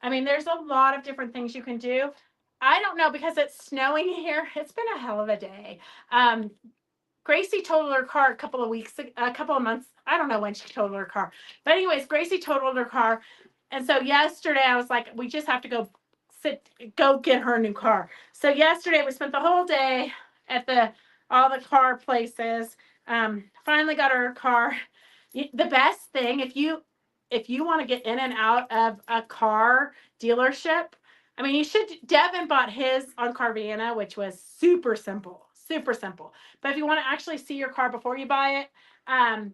I mean, there's a lot of different things you can do. I don't know, because it's snowing here. It's been a hell of a day. Gracie totaled her car a couple of months. I don't know when she totaled her car. But anyways, Gracie totaled her car. And so yesterday I was like, we just have to go go get her a new car. So yesterday we spent the whole day at all the car places. Finally got her a car. The best thing, if you want to get in and out of a car dealership, I mean, you should. Devin bought his on Carvana, which was super simple, super simple. But if you want to actually see your car before you buy it,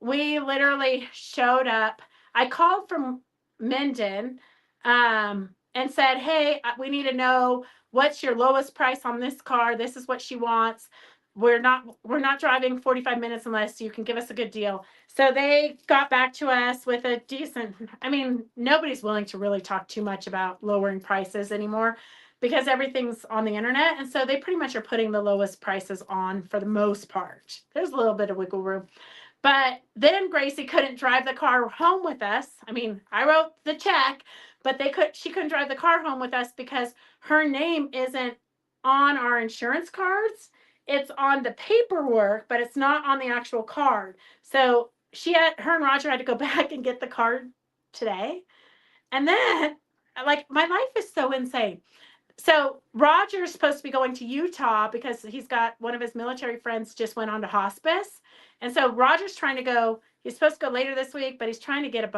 we literally showed up. I called from Minden, and said, "Hey, we need to know what's your lowest price on this car. This is what she wants. We're not driving 45 minutes unless you can give us a good deal." So they got back to us with a decent. I mean, nobody's willing to really talk too much about lowering prices anymore because everything's on the internet, and so they pretty much are putting the lowest prices on for the most part. There's a little bit of wiggle room. But then Gracie couldn't drive the car home with us. I mean, I wrote the check, but she couldn't drive the car home with us because her name isn't on our insurance cards. It's on the paperwork, but it's not on the actual card. So her and Roger had to go back and get the card today. And then, like, my life is so insane. So Roger's supposed to be going to Utah because he's got one of his military friends just went on to hospice. And so Roger's trying to go, he's supposed to go later this week, but he's trying to get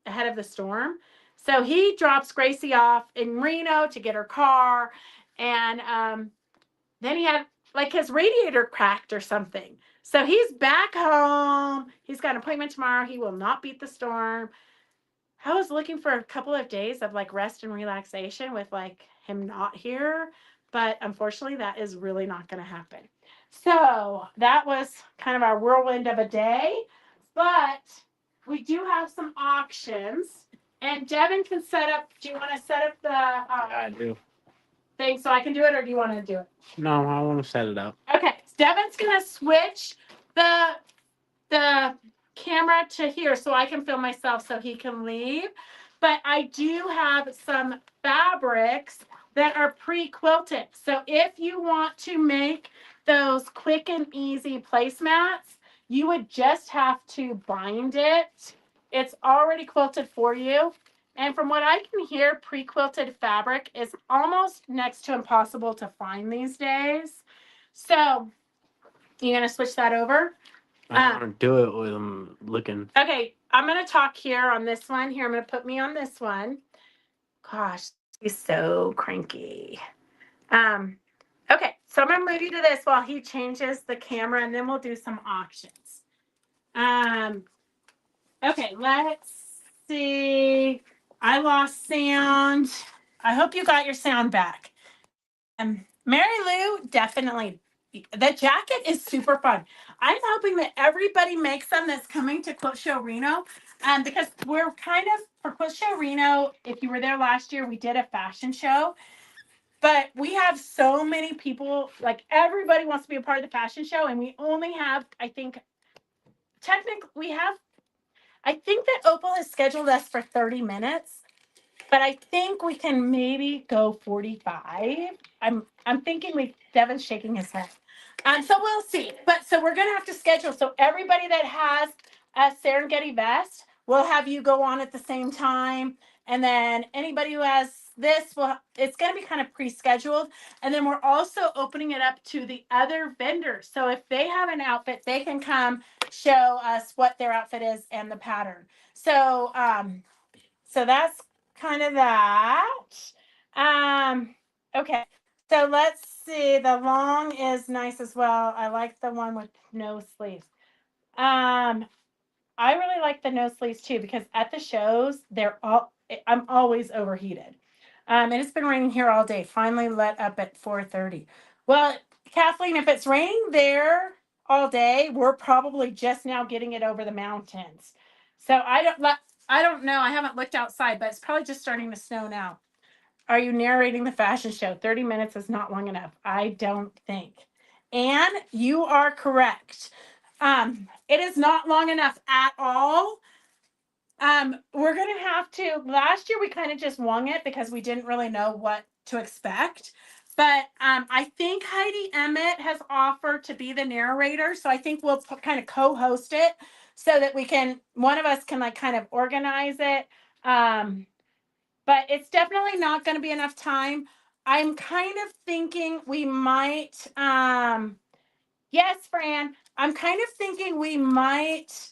ahead of the storm. So he drops Gracie off in Reno to get her car. And then he had like his radiator cracked or something. So he's back home. He's got an appointment tomorrow. He will not beat the storm. I was looking for a couple of days of like rest and relaxation with like him not here, but unfortunately that is really not going to happen. So that was kind of our whirlwind of a day, but we do have some auctions, and Devin can set up. Do you want to set up the I do. thing so I can do it, or do you want to do it? No, I want to set it up. Okay, Devin's going to switch the camera to here so I can film myself so he can leave. But I do have some fabrics that are pre-quilted. So if you want to make those quick and easy placemats, you would just have to bind it. It's already quilted for you. And from what I can hear, pre-quilted fabric is almost next to impossible to find these days. So you're going to switch that over? I want to do it with them looking. Okay, I'm going to talk here on this one. Here, I'm going to put me on this one. Gosh, he's so cranky. Okay, so I'm going to move you to this while he changes the camera, and then we'll do some auctions. Okay, let's see. I lost sound. I hope you got your sound back. Mary Lou, definitely. The jacket is super fun. I'm hoping that everybody makes them that's coming to Quilt Show Reno. Because we're kind of, for Quilt Show Reno, if you were there last year, we did a fashion show. But we have so many people, like everybody wants to be a part of the fashion show. And we only have, I think that Opal has scheduled us for 30 minutes. But I think we can maybe go 45. I'm thinking Devin's shaking his head. So we'll see. But so we're gonna have to schedule. So everybody that has a Serengeti vest, we'll have you go on at the same time. And then anybody who has this, it's gonna be kind of pre-scheduled. And then we're also opening it up to the other vendors. So if they have an outfit, they can come show us what their outfit is and the pattern. So that's kind of that. Okay. So let's see. The long is nice as well. I like the one with no sleeves. I really like the no sleeves too because at the shows I'm always overheated. And it's been raining here all day. Finally let up at 4:30. Well, Kathleen, if it's raining there all day, we're probably just now getting it over the mountains. So I don't know. I haven't looked outside, but it's probably just starting to snow now. Are you narrating the fashion show? 30 minutes is not long enough. I don't think. And you are correct. It is not long enough at all. We're going to have to, last year we kind of just wung it because we didn't really know what to expect. But I think Heidi Emmett has offered to be the narrator. So I think we'll kind of co-host it so that one of us can like kind of organize it. but it's definitely not going to be enough time. I'm kind of thinking we might, yes, Fran, I'm kind of thinking we might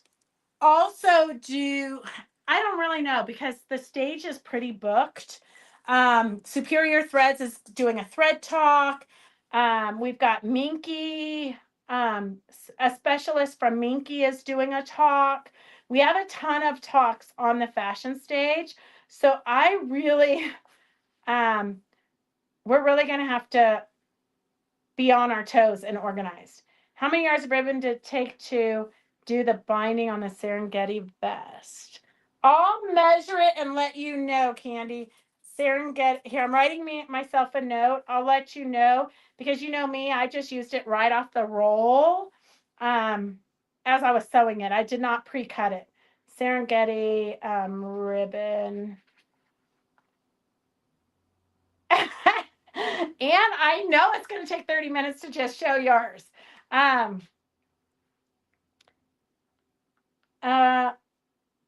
also do, I don't really know because the stage is pretty booked. Superior Threads is doing a thread talk. We've got Minky, a specialist from Minky is doing a talk. We have a ton of talks on the fashion stage. So I really, we're really going to have to be on our toes and organized. How many yards of ribbon did it take to do the binding on the Serengeti vest? I'll measure it and let you know, Candy. Serengeti, here, I'm writing myself a note. I'll let you know because you know me, I just used it right off the roll as I was sewing it. I did not pre-cut it. Serengeti ribbon. And I know it's going to take 30 minutes to just show yours.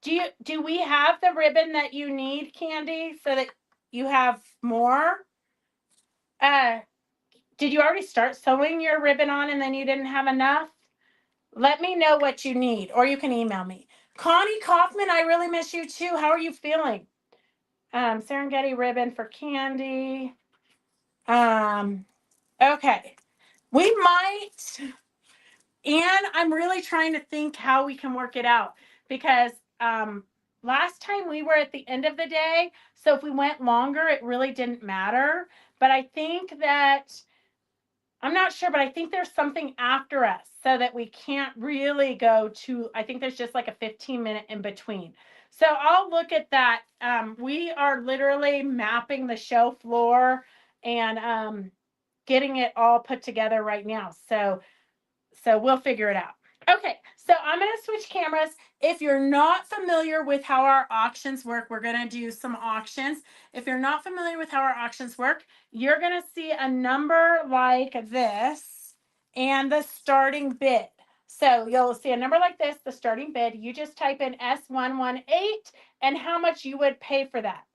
Do we have the ribbon that you need, Candy, so that you have more? Did you already start sewing your ribbon on and then you didn't have enough? Let me know what you need, or you can email me. Connie Kaufman, I really miss you too. How are you feeling? Serengeti ribbon for Candy. Okay. We might, and I'm really trying to think how we can work it out because last time we were at the end of the day. So if we went longer, it really didn't matter. But I think that, I'm not sure, but I think there's something after us so that we can't really go to, I think there's just like a 15-minute in between. So I'll look at that. We are literally mapping the show floor and getting it all put together right now. So we'll figure it out. Okay, so I'm going to switch cameras. If you're not familiar with how our auctions work, we're going to do some auctions. If you're not familiar with how our auctions work, you're going to see a number like this and the starting bid. So you'll see a number like this, the starting bid. You just type in S118 and how much you would pay for that.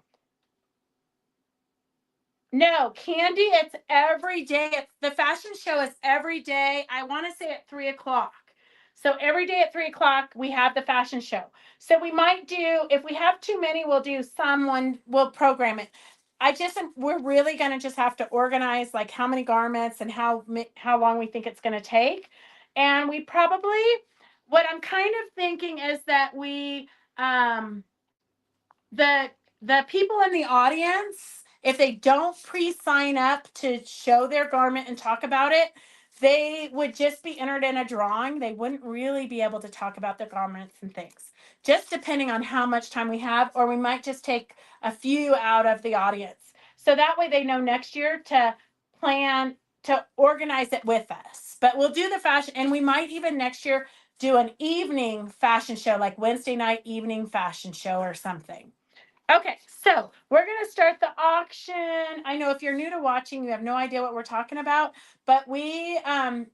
No, Candy, it's every day. The fashion show is every day. I want to say at 3:00. So every day at 3:00, we have the fashion show. So we might do, if we have too many, we'll do we'll program it. We're really going to just have to organize like how many garments and how long we think it's going to take. And we probably, what I'm kind of thinking is that we, the people in the audience, if they don't pre-sign up to show their garment and talk about it, they would just be entered in a drawing. They wouldn't really be able to talk about their garments and things, just depending on how much time we have, or we might just take a few out of the audience. So that way they know next year to plan to organize it with us. But we'll do the fashion, and we might even next year do an evening fashion show, like Wednesday night evening fashion show or something. Okay, so we're going to start the auction. I know if you're new to watching, you have no idea what we're talking about, but Quote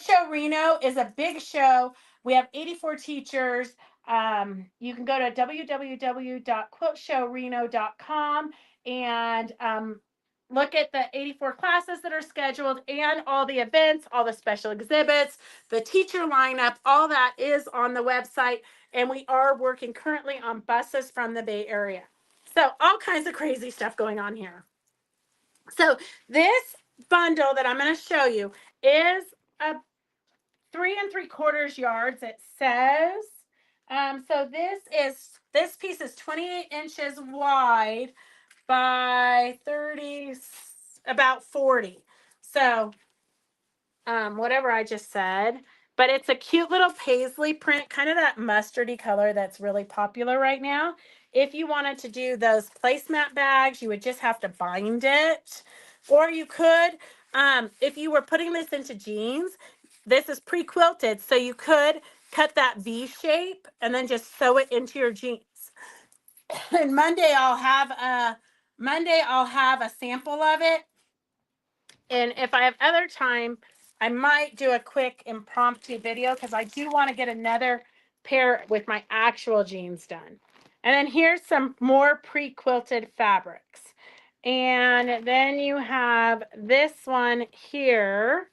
Show Reno is a big show. We have 84 teachers. You can go to www.quoteshowreno.com and look at the 84 classes that are scheduled and all the events, all the special exhibits, the teacher lineup, all that is on the website. And we are working currently on buses from the Bay Area. So all kinds of crazy stuff going on here. So this bundle that I'm going to show you is a 3 3/4 yards. It says, so this piece is 28 inches wide by 30, about 40. So whatever I just said, but it's a cute little paisley print, kind of that mustardy color that's really popular right now. If you wanted to do those placemat bags, you would just have to bind it, or you could, if you were putting this into jeans, this is pre-quilted, so you could cut that V shape and then just sew it into your jeans. And Monday I'll have a sample of it. And if I have other time, I might do a quick impromptu video because I do want to get another pair with my actual jeans done. And then here's some more pre-quilted fabrics. And then you have this one here,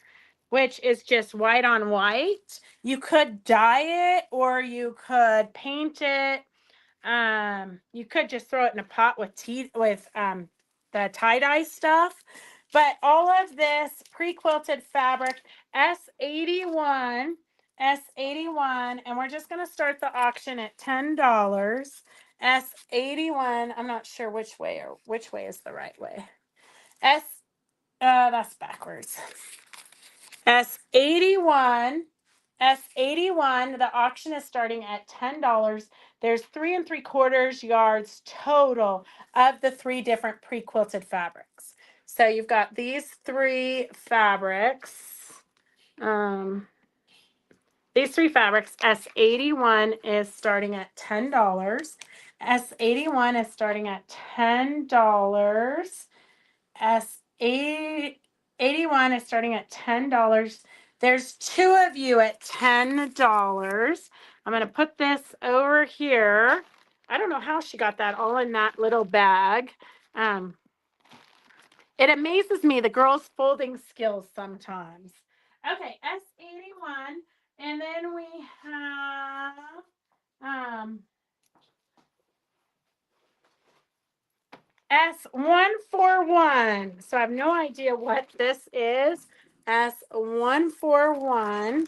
which is just white on white. You could dye it or you could paint it. You could just throw it in a pot with the tie-dye stuff. But all of this pre-quilted fabric, S81, S81, and we're just going to start the auction at $10. S81, I'm not sure which way is the right way. That's backwards. S81, S81, the auction is starting at $10. There's 3 3/4 yards total of the 3 different pre-quilted fabrics. So you've got these 3 fabrics. These 3 fabrics, S81 is starting at $10. S81 is starting at $10. S81 is starting at $10. There's 2 of you at $10. I'm going to put this over here. I don't know how she got that all in that little bag. It amazes me, the girls' folding skills sometimes. Okay, S81. And then we have S141. So I have no idea what this is. S141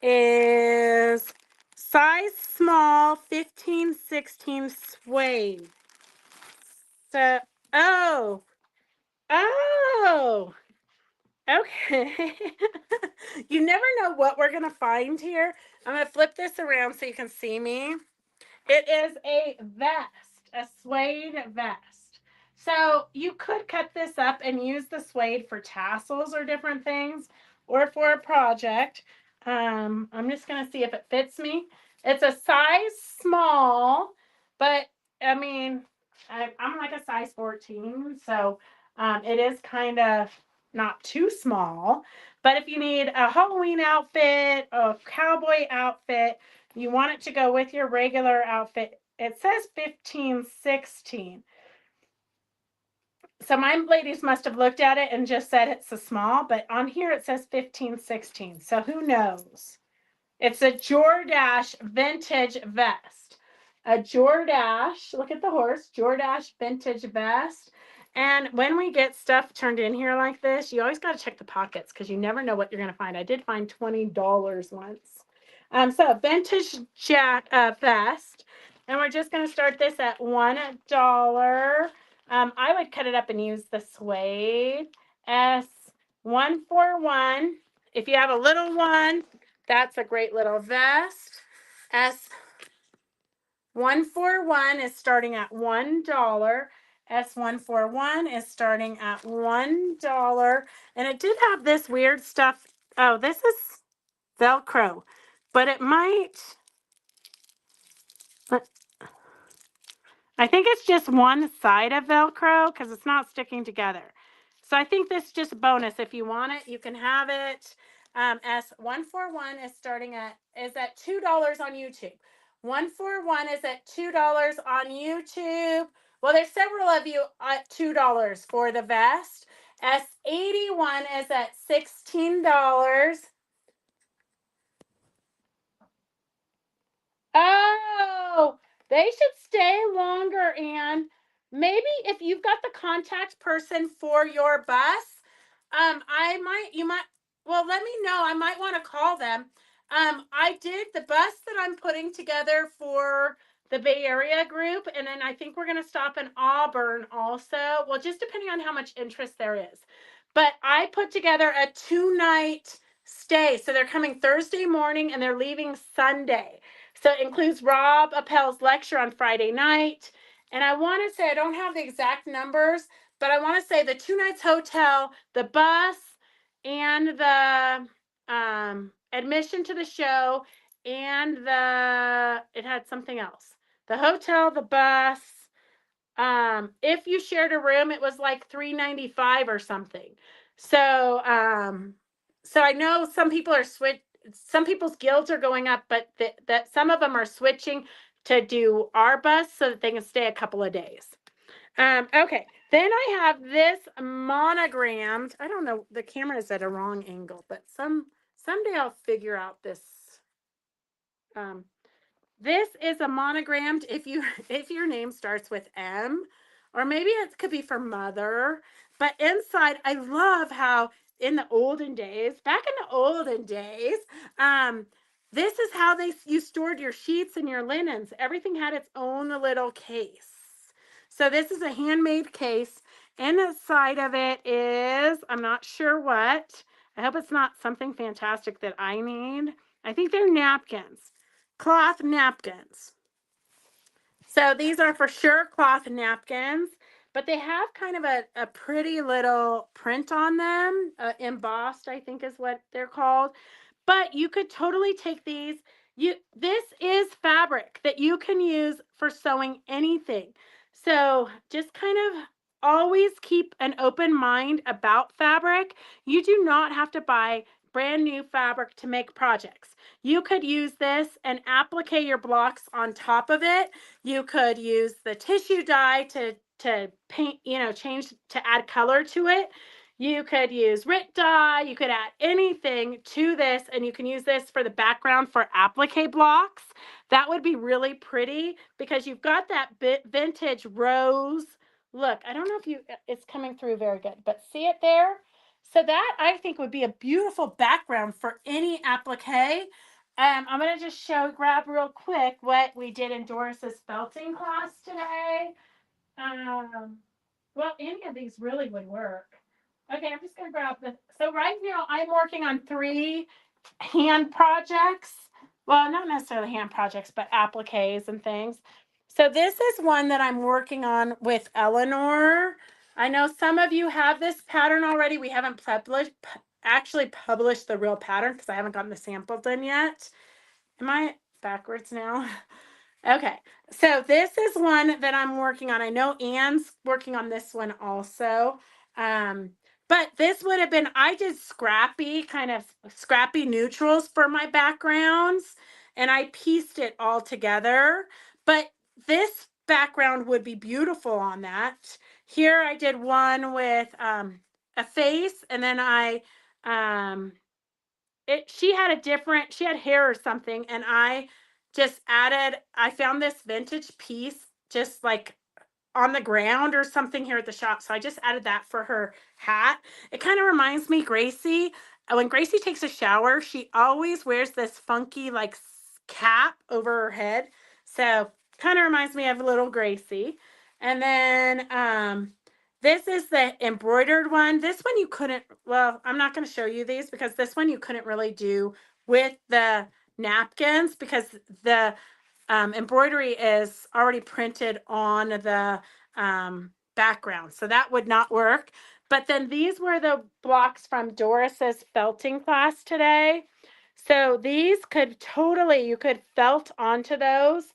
is size small, 15-16 suede. So, oh, okay. You never know what we're going to find here. I'm going to flip this around so you can see me. It is a vest, a suede vest. So you could cut this up and use the suede for tassels or different things, or for a project. I'm just going to see if it fits me. It's a size small, but I mean, I'm like a size 14, so it is kind of not too small. But if you need a Halloween outfit, a cowboy outfit, you want it to go with your regular outfit. It says 15-16. So my ladies must have looked at it and just said it's a small, but on here it says 15-16. So who knows? It's a Jordache vintage vest. A Jordache, look at the horse, Jordache vintage vest. And when we get stuff turned in here like this, you always got to check the pockets because you never know what you're going to find. I did find $20 once. So vintage vest. And we're just going to start this at $1. I would cut it up and use the suede. S141. If you have a little one, that's a great little vest. S141 is starting at $1. S141 is starting at $1. And it did have this weird stuff. Oh, this is Velcro, but it might. I think it's just one side of Velcro because it's not sticking together. So I think this is just a bonus. If you want it, you can have it. S141 is at $2 on YouTube. 141 is at $2 on YouTube. Well, there's several of you at $2 for the vest. S81 is at $16. Oh, they should stay longer, Anne. Maybe if you've got the contact person for your bus, well, let me know. I might want to call them. I did the bus that I'm putting together for the Bay Area group, and then I think we're going to stop in Auburn also. Well, just depending on how much interest there is. But I put together a 2-night stay. So they're coming Thursday morning and they're leaving Sunday. So it includes Rob Appel's lecture on Friday night. And I want to say, I don't have the exact numbers, but I want to say the 2 nights hotel, the bus, and the admission to the show, and it had something else. The hotel, the bus. If you shared a room, it was like $395 or something. So I know some people are some people's guilds are going up, but that some of them are switching to do our bus so that they can stay a couple of days. Okay, then I have this monogrammed. I don't know, the camera is at a wrong angle, but someday I'll figure out this. Um, this is a monogrammed. If your name starts with M, or maybe it could be for mother. But inside, I love how in the olden days, back in the olden days, um, this is how you stored your sheets and your linens. Everything had its own little case. So this is a handmade case. Inside of it is, I'm not sure what. I hope it's not something fantastic that I need. I think they're napkins, cloth napkins. So these are for sure cloth napkins, but they have kind of a pretty little print on them. Embossed, I think is what they're called. But you could totally take these. This is fabric that you can use for sewing anything. So just kind of always keep an open mind about fabric. You do not have to buy brand new fabric to make projects. You could use this and applique your blocks on top of it. You could use the tissue dye to paint, change to add color to it. You could use RIT dye. You could add anything to this, and you can use this for the background for applique blocks. That would be really pretty because you've got that vintage rose look. I don't know if it's coming through very good, but see it there? So that I think would be a beautiful background for any applique. I'm going to just grab real quick what we did in Doris's felting class today. Well, any of these really would work. Okay, I'm just going to grab this. So right now I'm working on 3 hand projects. Well, not necessarily hand projects, but appliques and things. So this is one that I'm working on with Eleanor. I know some of you have this pattern already. We haven't actually published the real pattern because I haven't gotten the sample done yet. Am I backwards now? Okay, so this is one that I'm working on. I know Anne's working on this one also. But this would have been, I did kind of scrappy neutrals for my backgrounds, and I pieced it all together. But this background would be beautiful on that. Here I did one with a face, and then she had hair or something, and I found this vintage piece just like on the ground or something here at the shop. So I just added that for her hat. It kind of reminds me, Gracie, when Gracie takes a shower, she always wears this funky like cap over her head. So kind of reminds me of little Gracie. And then this is the embroidered one. This one you couldn't, well, I'm not going to show you these because this one you couldn't really do with the napkins because the embroidery is already printed on the background. So that would not work. But then these were the blocks from Doris's felting class today. So these you could felt onto those,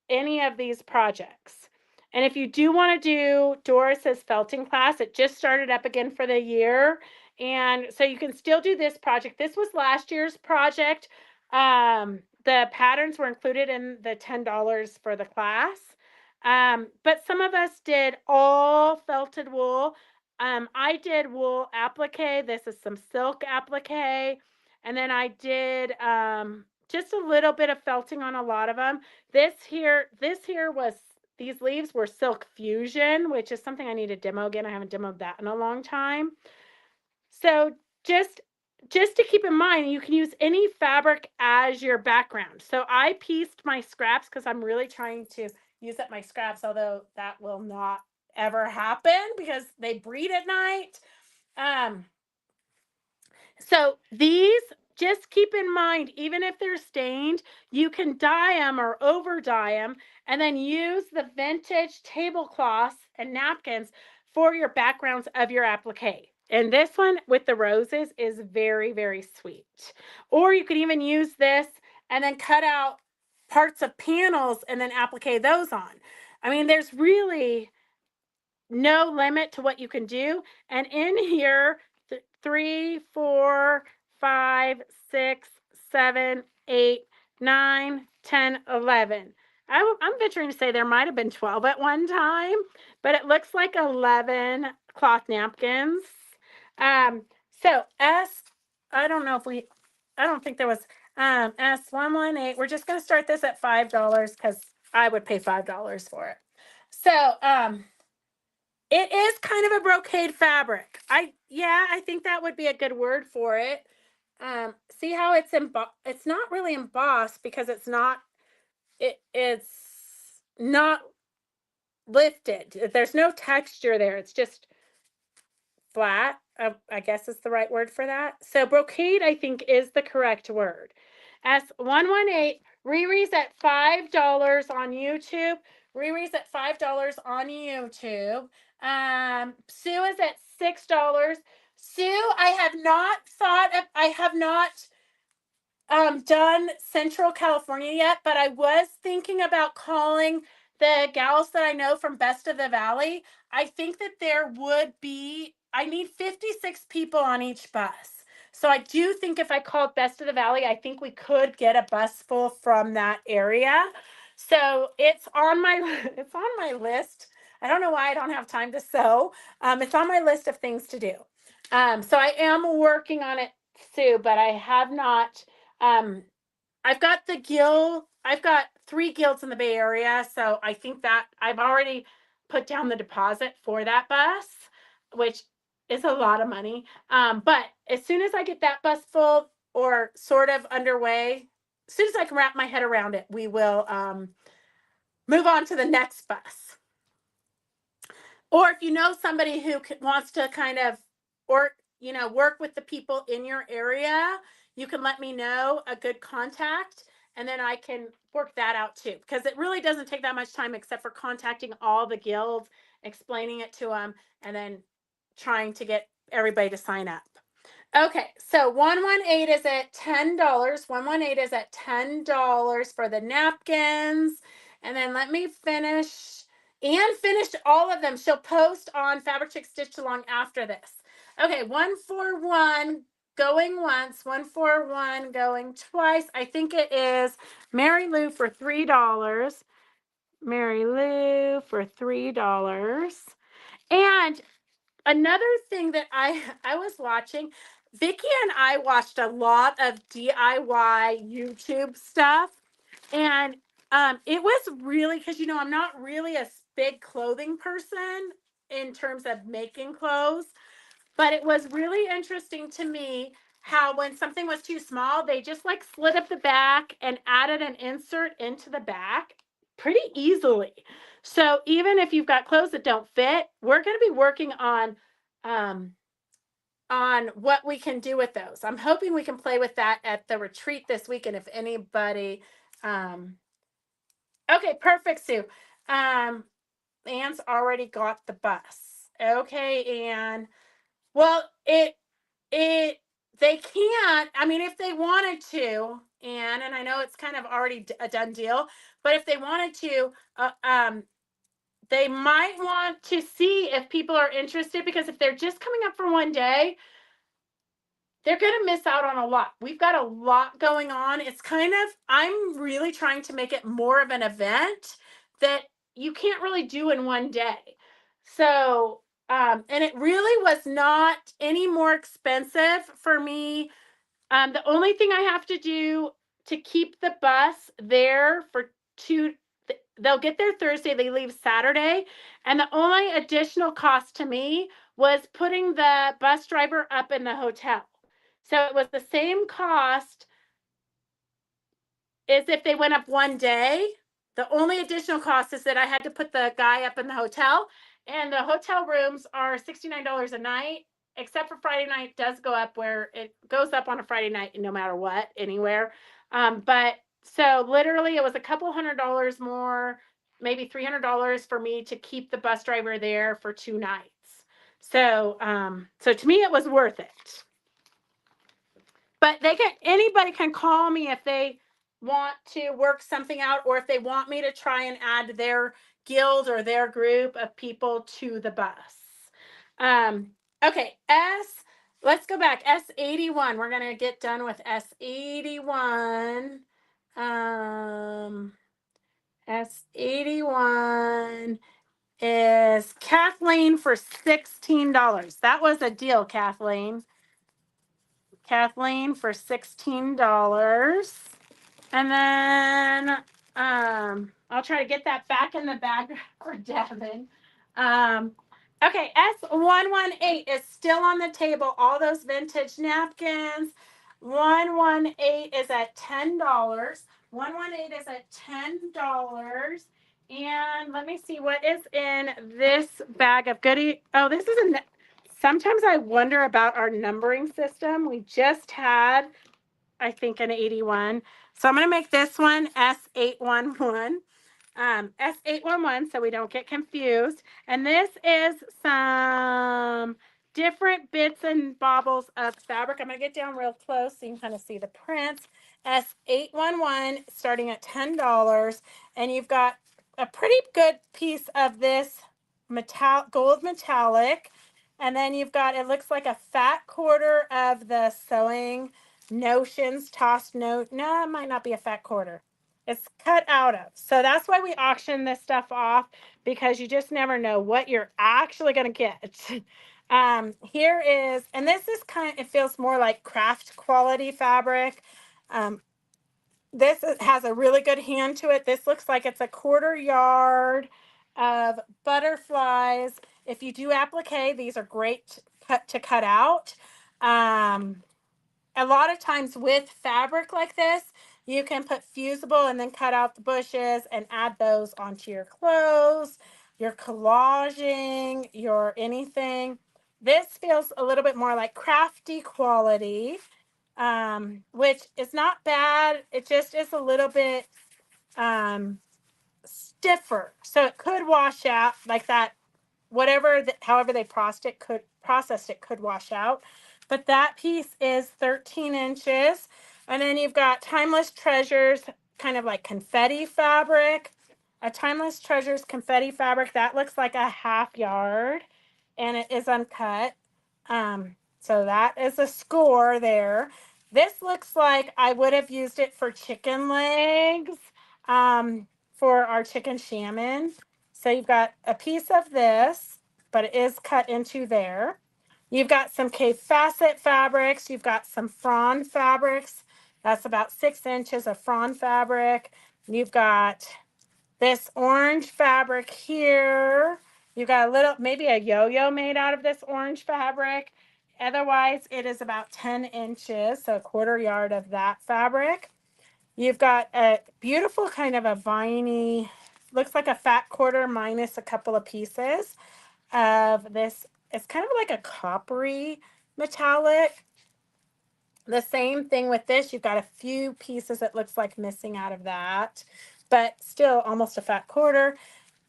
any of these projects. And if you do want to do Doris's felting class, it just started up again for the year. And so you can still do this project. This was last year's project. The patterns were included in the $10 for the class. But some of us did all felted wool. I did wool applique. This is some silk applique. And then I did just a little bit of felting on a lot of them. These leaves were Silk Fusion, which is something I need to demo again. I haven't demoed that in a long time. So just to keep in mind, you can use any fabric as your background. So I pieced my scraps because I'm really trying to use up my scraps, although that will not ever happen because they breed at night. So these, just keep in mind, even if they're stained, you can dye them or over dye them and then use the vintage tablecloths and napkins for your backgrounds of your applique. And this one with the roses is very, very sweet. Or you could even use this and then cut out parts of panels and then applique those on. I mean, there's really no limit to what you can do. And in here, 3, 4, 5, 6, 7, 8, 9, 10, 11. I'm venturing to say there might have been 12 at one time, but it looks like 11 cloth napkins. So I don't know if I don't think there was, S118. We're just going to start this at $5 because I would pay $5 for it. So, it is kind of a brocade fabric. I think that would be a good word for it. See how it's not really embossed because it's not lifted. There's no texture there. It's just flat. I guess is the right word for that. So brocade, I think, is the correct word. S118, Riri's at $5 on YouTube. Riri's at $5 on YouTube. Sue is at $6. Sue, I have not done Central California yet, but I was thinking about calling the gals that I know from Best of the Valley. I think that I need 56 people on each bus. So I do think if I called Best of the Valley, I think we could get a bus full from that area. So it's on my list. I don't know why I don't have time to sew. It's on my list of things to do. So I am working on it, Sue, but I have not. I've got I've got 3 guilds in the Bay Area, so I think that I've already put down the deposit for that bus, which is a lot of money. But as soon as I get that bus full or sort of underway, as soon as I can wrap my head around it, we will move on to the next bus. Or if you know somebody who wants to kind of, or work with the people in your area, you can let me know a good contact, and then I can work that out too. Because it really doesn't take that much time except for contacting all the guilds, explaining it to them, and then trying to get everybody to sign up. Okay, so 118 is at $10. 118 is at $10 for the napkins. And then let me finish. Anne finished all of them. She'll post on Fabric Chick Stitch Along after this. Okay, 141 going once, 141 going twice. I think it is Mary Lou for $3. Mary Lou for $3. And another thing that I was watching, Vicki and I watched a lot of DIY YouTube stuff, and it was really, because I'm not really a big clothing person in terms of making clothes, but it was really interesting to me how when something was too small, they just like slid up the back and added an insert into the back pretty easily. So even if you've got clothes that don't fit, we're going to be working on what we can do with those. I'm hoping we can play with that at the retreat this weekend if anybody okay, perfect, Sue. Anne's already got the bus. Okay, Anne. Well, they can't, I mean, if they wanted to, Anne, and I know it's kind of already a done deal, but if they wanted to, they might want to see if people are interested, because if they're just coming up for one day, they're going to miss out on a lot. We've got a lot going on. I'm really trying to make it more of an event that you can't really do in one day. So, and it really was not any more expensive for me. The only thing I have to do to keep the bus there for they'll get there Thursday, they leave Saturday. And the only additional cost to me was putting the bus driver up in the hotel. So it was the same cost as if they went up one day. The only additional cost is that I had to put the guy up in the hotel, and the hotel rooms are $69 a night, except for Friday night does go up, where it goes up on a Friday night no matter what, anywhere. But so literally it was a couple $100 more, maybe $300 for me to keep the bus driver there for 2 nights. So to me it was worth it. But anybody can call me if they want to work something out, or if they want me to try and add their guild or their group of people to the bus. Okay, let's go back. S81. We're going to get done with S81. S81 is Kathleen for $16. That was a deal, Kathleen. Kathleen for $16. And then I'll try to get that back in the bag for Devin. Okay, S118 is still on the table. All those vintage napkins. 118 is at $10. 118 is at $10. And let me see what is in this bag of goodie. Oh, this is a. Sometimes I wonder about our numbering system. We just had, I think, an 81. So I'm going to make this one S811. S811 so we don't get confused. And this is some different bits and baubles of fabric. I'm going to get down real close so you can kind of see the prints. S811 starting at $10. And you've got a pretty good piece of this gold metallic. And then you've got, it looks like a fat quarter of the sewing notions tossed note. No, it might not be a fat quarter. It's cut out of. So that's why we auction this stuff off, because you just never know what you're actually going to get. Here is, and this is kind of, it feels more like craft quality fabric. This has a really good hand to it. This looks like it's a 1/4 yard of butterflies. If you do applique, these are great to cut out. A lot of times with fabric like this, you can put fusible and then cut out the bushes and add those onto your clothes, your collaging, your anything. This feels a little bit more like crafty quality, which is not bad. It just is a little bit stiffer. So it could wash out like that. Whatever, however they processed it could wash out. But that piece is 13 inches. And then you've got Timeless Treasures, kind of like confetti fabric. A Timeless Treasures confetti fabric, that looks like a 1/2 yard. And it is uncut. So that is a score there. This looks like I would have used it for chicken legs, for our chicken shaman. So you've got a piece of this, but it is cut into there. You've got some K facet fabrics. You've got some frond fabrics. That's about 6 inches of frond fabric. You've got this orange fabric here. You've got a little, maybe a yo-yo made out of this orange fabric. Otherwise, it is about 10 inches, so a 1/4 yard of that fabric. You've got a beautiful kind of a viney, looks like a fat quarter minus a couple of pieces of this. It's kind of like a coppery metallic. The same thing with this. You've got a few pieces it looks like missing out of that, but still almost a fat quarter.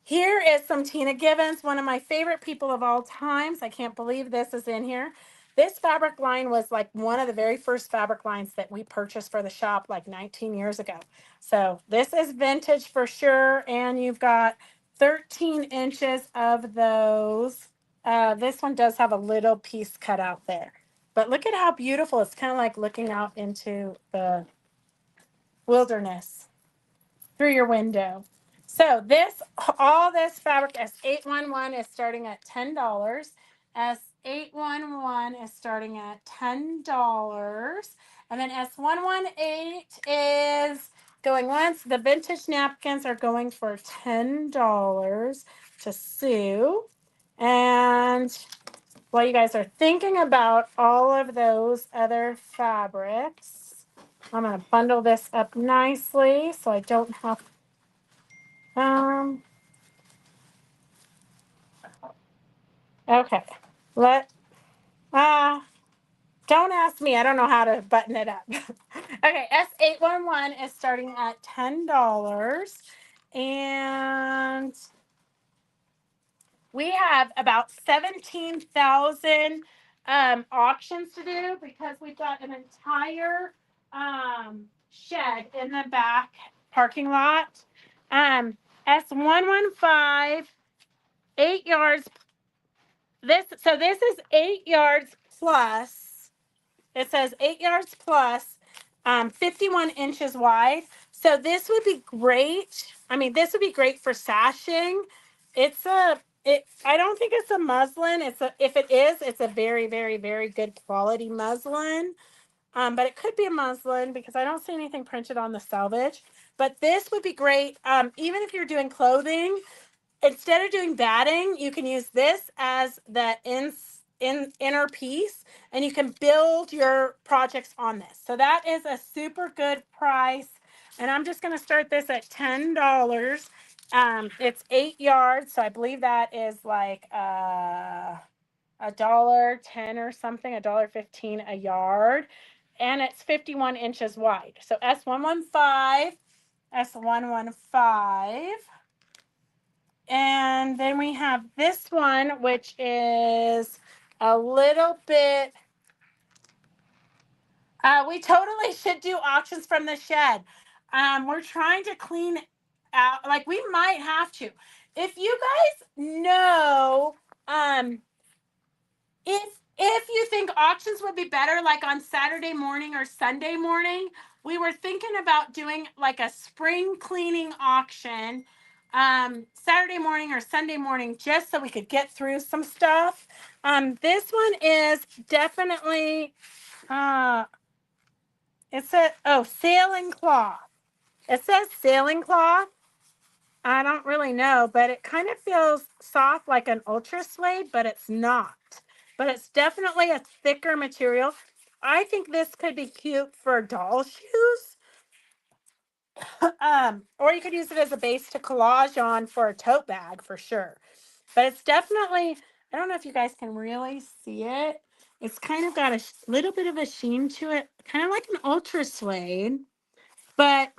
Here is some Tina Givens, one of my favorite people of all times. I can't believe this is in here. This fabric line was like one of the very first fabric lines that we purchased for the shop like 19 years ago. So this is vintage for sure. And you've got 13 inches of those. This one does have a little piece cut out there. But look at how beautiful. It's kind of like looking out into the wilderness through your window. So all this fabric, S811 is starting at $10. S811 is starting at $10. And then S118 is going once. The vintage napkins are going for $10 to Sue. And while you guys are thinking about all of those other fabrics, I'm going to bundle this up nicely so I don't have, okay. Don't ask me. I don't know how to button it up. Okay, S811 is starting at $10. And we have about 17,000 auctions to do because we've got an entire shed in the back parking lot. S115, 8 yards. This is 8 yards plus. It says 8 yards plus. 51 inches wide. So this would be great. I mean, this would be great for sashing. I don't think it's a muslin. If it is, it's a very, very, very good quality muslin. But it could be a muslin because I don't see anything printed on the selvage. But this would be great. Even if you're doing clothing, instead of doing batting, you can use this as the inner piece, and you can build your projects on this. So that is a super good price. And I'm just going to start this at $10. It's 8 yards, so I believe that is like $1.10 or something, $1.15 a yard, and it's 51 inches wide. So S115, S115. And then we have this one, which is a little bit, we totally should do auctions from the shed. We're trying to clean out, like we might have to. If you guys know, if you think auctions would be better, like on Saturday morning or Sunday morning, we were thinking about doing like a spring cleaning auction, Saturday morning or Sunday morning, just so we could get through some stuff. This one is definitely, it says, oh, sailing cloth. It says sailing cloth. I don't really know, but it kind of feels soft like an ultra suede, but it's not. But it's definitely a thicker material. I think this could be cute for doll shoes. Or you could use it as a base to collage on for a tote bag for sure. But it's definitely, I don't know if you guys can really see it. It's kind of got a little bit of a sheen to it, kind of like an ultra suede. But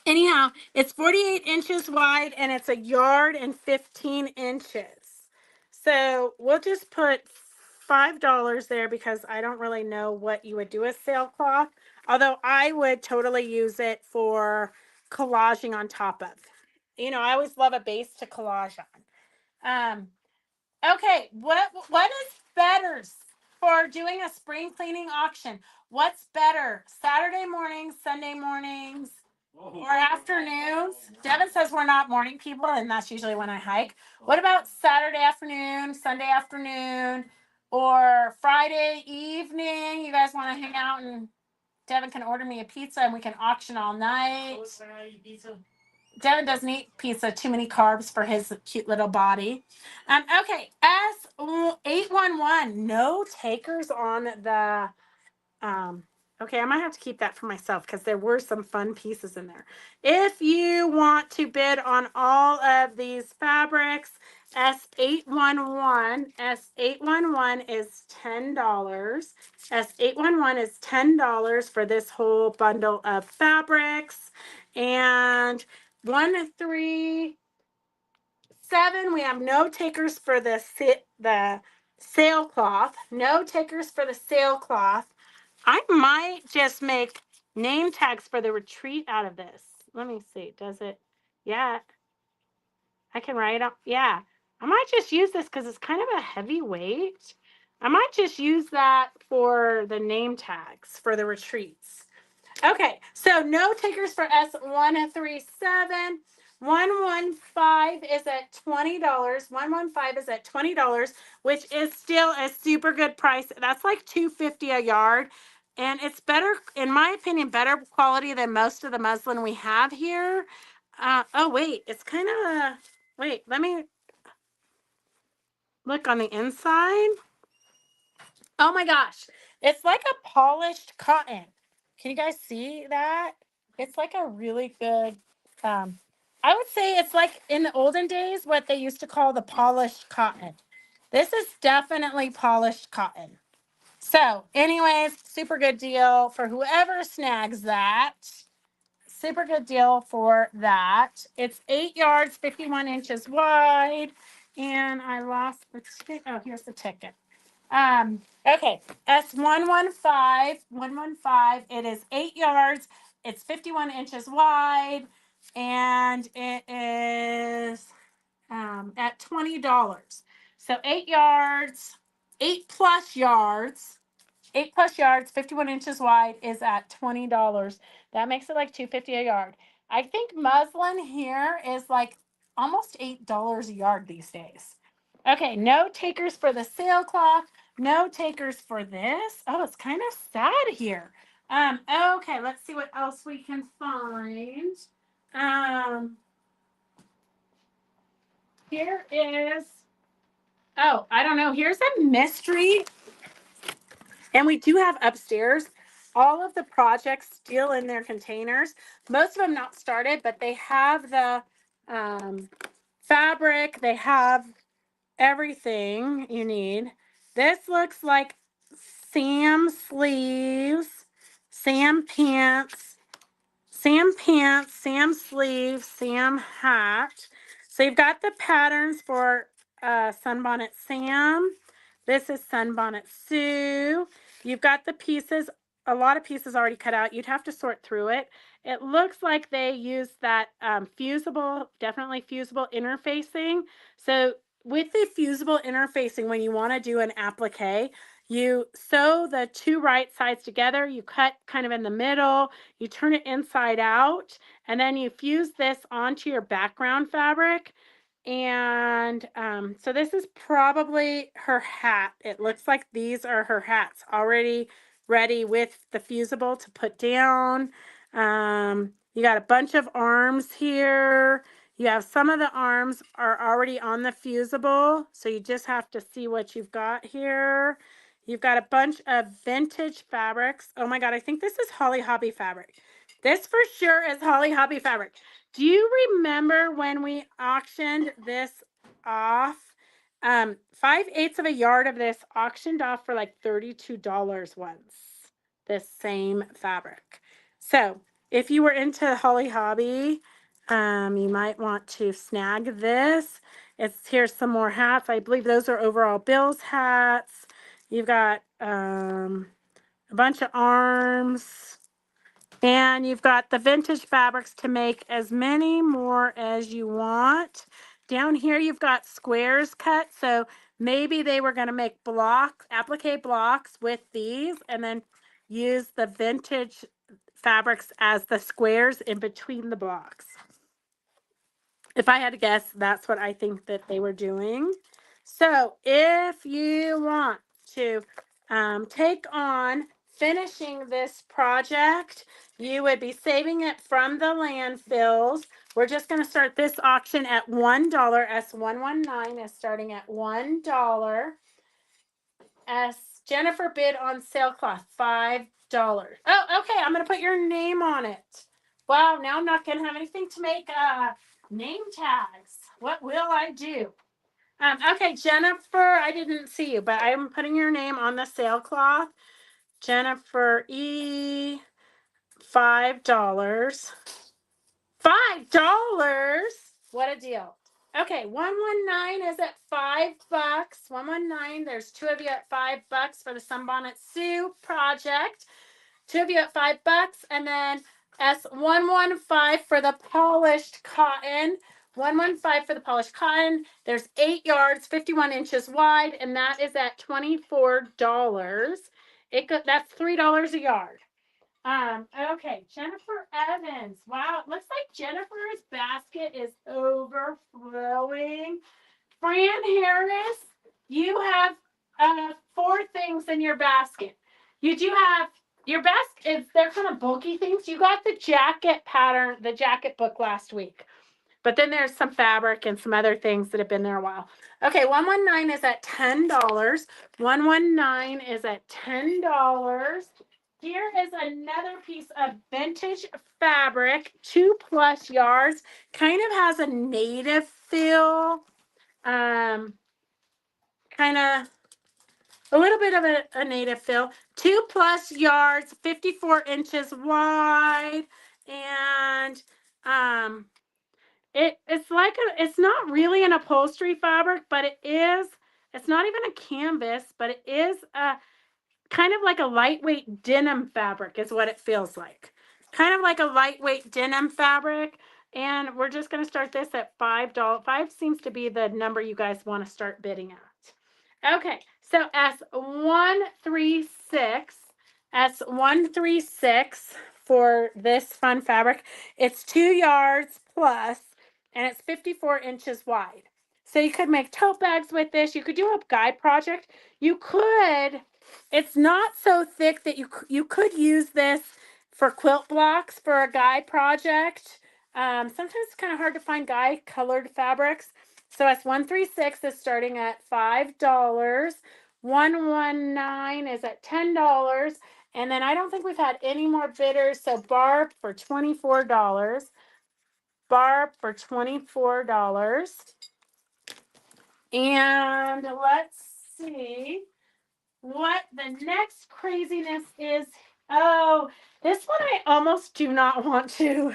anyhow, it's 48 inches wide and it's 1.15 yards. So we'll just put $5 there because I don't really know what you would do with sailcloth. Although I would totally use it for collaging on top of. You know, I always love a base to collage on. Okay, what is better for doing a spring cleaning auction? What's better, Saturday mornings, Sunday mornings, or afternoons? Devin says we're not morning people, and that's usually when I hike. What about Saturday afternoon, Sunday afternoon, or Friday evening? You guys want to hang out and Devin can order me a pizza and we can auction all night. Devin doesn't eat pizza, too many carbs for his cute little body. Okay, S811, no takers on the, okay, I might have to keep that for myself because there were some fun pieces in there. If you want to bid on all of these fabrics, S811 is $10. S811 is $10 for this whole bundle of fabrics. And 137, we have no takers for the sailcloth. No takers for the sailcloth. I might just make name tags for the retreat out of this. Let me see. Does it? Yeah. I can write up. Yeah. I might just use this because it's kind of a heavy weight. I might just use that for the name tags for the retreats. Okay, so no takers for S137. 115 is at $20. 115 is at $20, which is still a super good price. That's like $2.50 a yard. And it's better, in my opinion, better quality than most of the muslin we have here. Oh, wait, it's kind of a, wait, let me look on the inside. Oh my gosh, it's like a polished cotton. Can you guys see that? It's like a really good, I would say it's like in the olden days what they used to call the polished cotton. This is definitely polished cotton. So, anyways, super good deal for whoever snags that. Super good deal for that. It's 8 yards, 51 inches wide. And I lost the ticket. Oh, here's the ticket. Okay, S115, 115. It is 8 yards. It's 51 inches wide, and it is at $20. So 8 yards, 8 plus yards. 8+ yards, 51 inches wide is at $20. That makes it like $2.50 a yard. I think muslin here is like almost $8 a yard these days. Okay, no takers for the sailcloth. No takers for this. Oh, it's kind of sad here. Okay, let's see what else we can find. Here is, oh, I don't know. Here's a mystery. And we do have upstairs all of the projects still in their containers. Most of them not started, but they have the fabric. They have everything you need. This looks like Sam sleeves, Sam pants, Sam sleeves, Sam hat. So you've got the patterns for Sunbonnet Sam. This is Sunbonnet Sue. You've got the pieces, a lot of pieces already cut out. You'd have to sort through it. It looks like they use that fusible, definitely fusible interfacing. So with the fusible interfacing, when you want to do an applique, you sew the two right sides together, you cut kind of in the middle, you turn it inside out, and then you fuse this onto your background fabric. And so this is probably her hat. It looks like these are her hats already ready with the fusible to put down. You got a bunch of arms here. You have some of the arms are already on the fusible, so you just have to see what you've got here. You've got a bunch of vintage fabrics. Oh my God, I think this is Holly Hobby fabric. This for sure is Holly Hobby fabric. Do you remember when we auctioned this off? 5/8 of a yard of this auctioned off for like $32 once. This same fabric. So if you were into Holly Hobby, you might want to snag this. Here's some more hats. I believe those are Overall Bill's hats. You've got a bunch of arms. And you've got the vintage fabrics to make as many more as you want. Down here, you've got squares cut. So maybe they were going to make blocks, applique blocks with these, and then use the vintage fabrics as the squares in between the blocks. If I had to guess, that's what I think that they were doing. So if you want to take on finishing this project, you would be saving it from the landfills. We're just going to start this auction at $1. S119 is starting at $1. S Jennifer bid on sailcloth, $5. Oh, okay. I'm going to put your name on it. Wow, now I'm not going to have anything to make name tags. What will I do? Okay, Jennifer, I didn't see you, but I'm putting your name on the sailcloth. Jennifer E, $5. $5? What a deal. Okay, 119 is at $5. 119, there's two of you at $5 for the Sunbonnet Sue project. Two of you at $5, and then S115 for the polished cotton. 115 for the polished cotton. There's 8 yards, 51 inches wide, and that is at $24. That's $3 a yard. Okay, Jennifer Evans. Wow, it looks like Jennifer's basket is overflowing. Fran Harris, you have 4 things in your basket. You do have your basket, they're kind of bulky things. You got the jacket pattern, the jacket book last week. But then there's some fabric and some other things that have been there a while. Okay, 119 is at $10. 119 is at $10. Here is another piece of vintage fabric, 2+ yards. Kind of has a native feel. Kind of a little bit of a native feel. 2+ yards, 54 inches wide, and it's not really an upholstery fabric, but it's not even a canvas, but it is a kind of like a lightweight denim fabric is what it feels like. Kind of like a lightweight denim fabric. And we're just going to start this at $5. 5 seems to be the number you guys want to start bidding at. Okay, So S136 for this fun fabric. It's 2 yards plus, and it's 54 inches wide. So you could make tote bags with this. You could do a guide project. You could. It's not so thick that you could use this for quilt blocks for a guide project. Sometimes it's kind of hard to find guide colored fabrics. So S136 is starting at $5. 119 is at $10. And then I don't think we've had any more bidders. So Barb for $24. Barb for $24. And let's see what the next craziness is. Oh, this one I almost do not want to.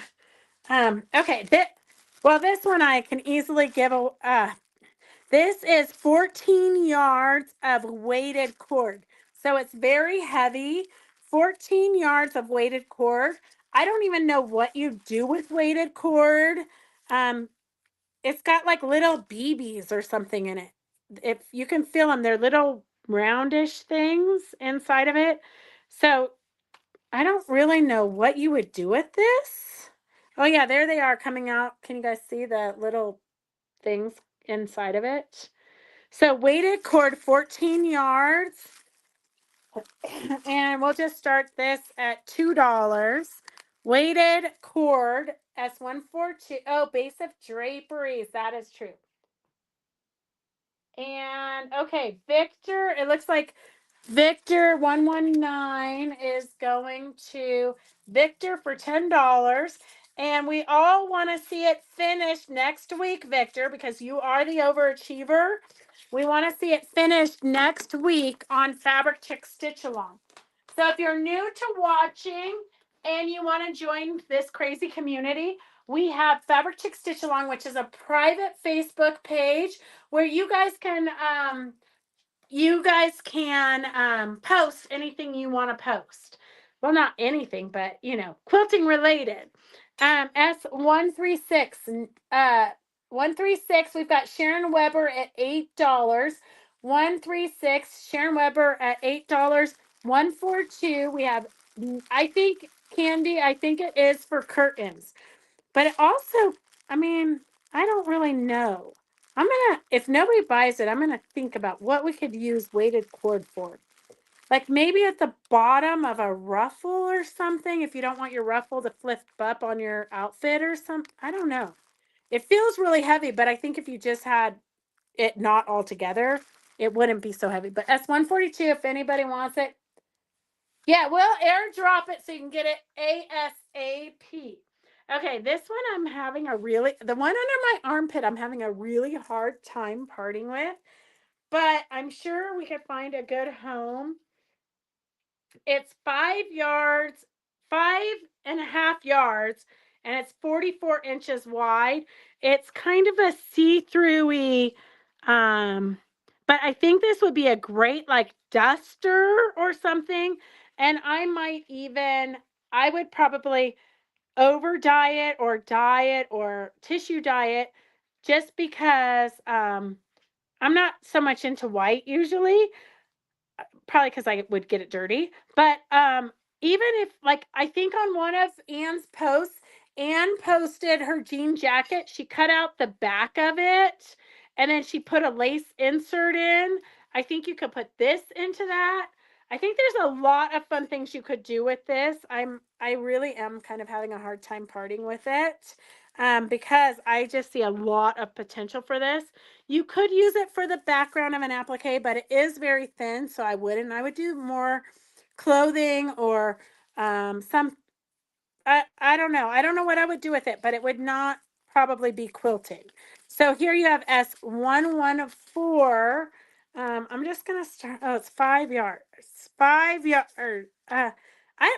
Okay, this one I can easily give a this is 14 yards of weighted cord. So it's very heavy. 14 yards of weighted cord. I don't even know what you do with weighted cord. Um, it's got like little BBs or something in it. If you can feel them, they're little roundish things inside of it. So I don't really know what you would do with this. Oh yeah, there they are coming out. Can you guys see the little things inside of it? So weighted cord 14 yards. And we'll just start this at $2. Weighted cord S142. Oh, base of draperies. That is true. And okay, Victor, it looks like Victor 119 is going to Victor for $10. And we all want to see it finished next week, Victor, because you are the overachiever. We want to see it finished next week on Fabric Chick Stitch Along. So if you're new to watching and you want to join this crazy community, we have Fabric Chick Stitch Along, which is a private Facebook page where you guys can post anything you want to post. Well, not anything, but quilting related. S136 136, we've got Sharon Weber at $8. 136 Sharon Weber at $8. 142, we have, I think, Candy, I think it is for curtains. But it also, I mean, I don't really know. If nobody buys it, I'm gonna think about what we could use weighted cord for. Like maybe at the bottom of a ruffle or something, if you don't want your ruffle to flip up on your outfit or something. I don't know. It feels really heavy, but I think if you just had it not all together, it wouldn't be so heavy. But S142, if anybody wants it, yeah, we'll airdrop it so you can get it ASAP. Okay, this one the one under my armpit, I'm having a really hard time parting with, but I'm sure we could find a good home. It's 5 yards, 5.5 yards, and it's 44 inches wide. It's kind of a see-through-y, but I think this would be a great like duster or something. And I would probably over dye it or tissue dye it just because I'm not so much into white usually, probably because I would get it dirty. But even if like I think on one of Anne's posts, Anne posted her jean jacket. She cut out the back of it and then she put a lace insert in. I think you could put this into that. I think there's a lot of fun things you could do with this. I really am kind of having a hard time parting with it because I just see a lot of potential for this. You could use it for the background of an applique, but it is very thin, so I wouldn't. I would do more clothing or some. I don't know. I don't know what I would do with it, but it would not probably be quilting. So here you have S114. I'm just gonna start. Oh, it's 5 yards. 5 yards.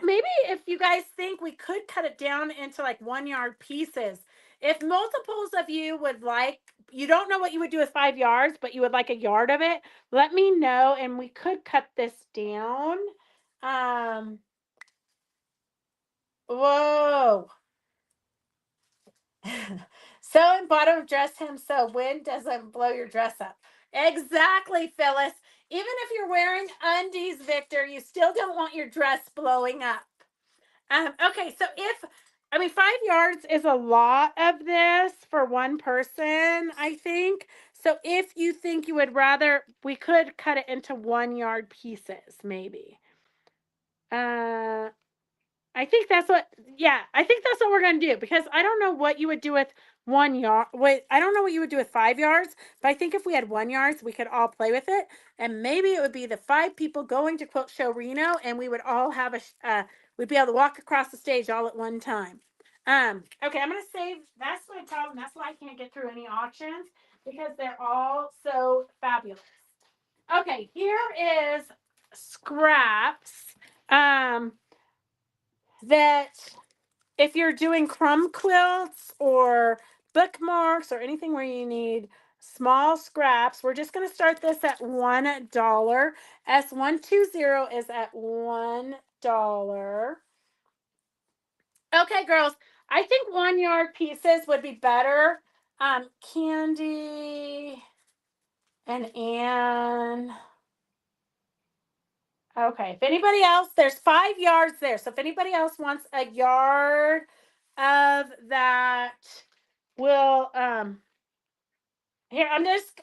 Maybe if you guys think we could cut it down into like 1 yard pieces. If multiples of you would like, you don't know what you would do with 5 yards, but you would like a yard of it, let me know and we could cut this down. Whoa. Sew and bottom dress hem so wind doesn't blow your dress up. Exactly, Phyllis. Even if you're wearing undies, Victor, you still don't want your dress blowing up. Okay, so 5 yards is a lot of this for one person, I think. So if you think you would rather, we could cut it into 1 yard pieces, maybe. I think that's what, yeah, I think that's what we're going to do because I don't know what you would do with 1 yard. Wait, I don't know what you would do with 5 yards, but I think if we had 1 yards, we could all play with it. And maybe it would be the 5 people going to Quilt Show Reno and we would all have we'd be able to walk across the stage all at one time. Okay, I'm going to save, that's my problem. That's why I can't get through any auctions because they're all so fabulous. Okay, here is scraps. That if you're doing crumb quilts or bookmarks or anything where you need small scraps, we're just going to start this at $1. S120 is at $1. Okay, girls, I think 1 yard pieces would be better. Candy and Anne. Okay, if anybody else, there's 5 yards there. So if anybody else wants a yard of that, we'll here, I'm just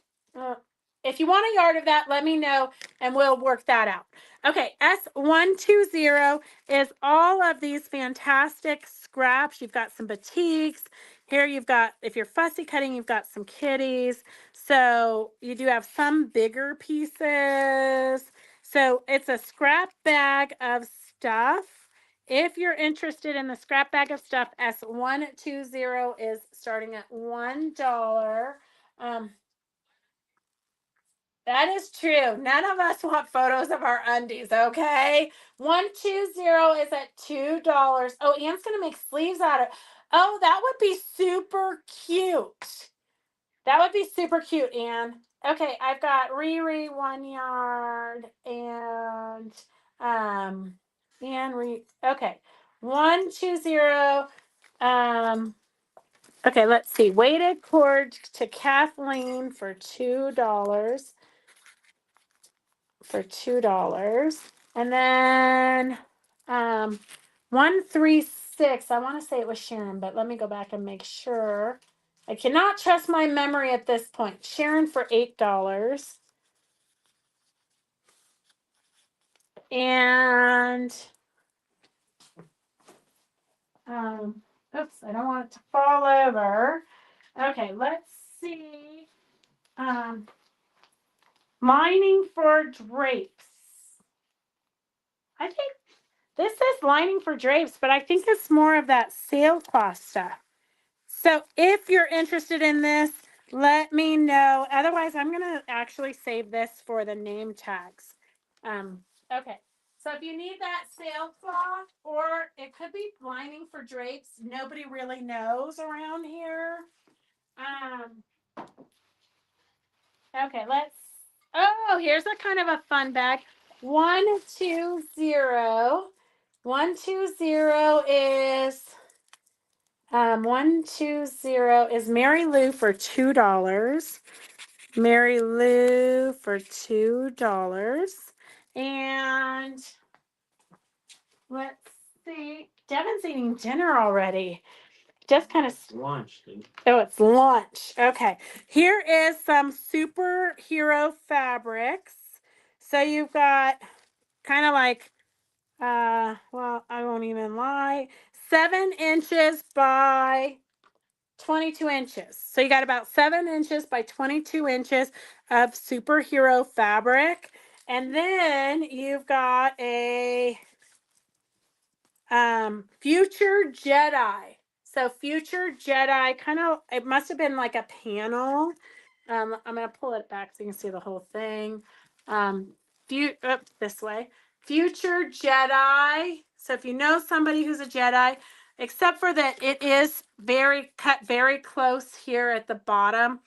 if you want a yard of that, let me know and we'll work that out. Okay, S120 is all of these fantastic scraps. You've got some batiks. Here you've got, if you're fussy cutting, you've got some kitties. So you do have some bigger pieces. So it's a scrap bag of stuff. If you're interested in the scrap bag of stuff, S120 is starting at $1. That is true. None of us want photos of our undies, okay? 120 is at $2. Oh, Anne's gonna make sleeves out of. Oh, that would be super cute. That would be super cute, Anne. Okay, I've got Riri 1 yard and Anne okay. 120. Okay, let's see. Weighted cord to Kathleen for $2. And then 136. I want to say it was Sharon, but let me go back and make sure. I cannot trust my memory at this point. Sharon for $8. And oops, I don't want it to fall over. Okay, let's see. Lining for drapes. I think this is lining for drapes, but I think it's more of that sailcloth stuff. So if you're interested in this, let me know. Otherwise, I'm going to actually save this for the name tags. Okay. So if you need that sailcloth, or it could be lining for drapes, nobody really knows around here. Okay, oh, here's a kind of a fun bag. 120. 120 is 120 is Mary Lou for $2. Mary Lou for $2. And let's see. Devin's eating dinner already. Just kind of lunch, dude. Oh, it's lunch. Okay. Here is some superhero fabrics. So you've got kind of like well, I won't even lie. 7 inches by 22 inches. So you got about 7 inches by 22 inches of superhero fabric. And then you've got a Future Jedi. So Future Jedi, kind of, it must have been like a panel. I'm going to pull it back so you can see the whole thing. This way. Future Jedi. So if you know somebody who's a Jedi, except for that it is cut very close here at the bottom.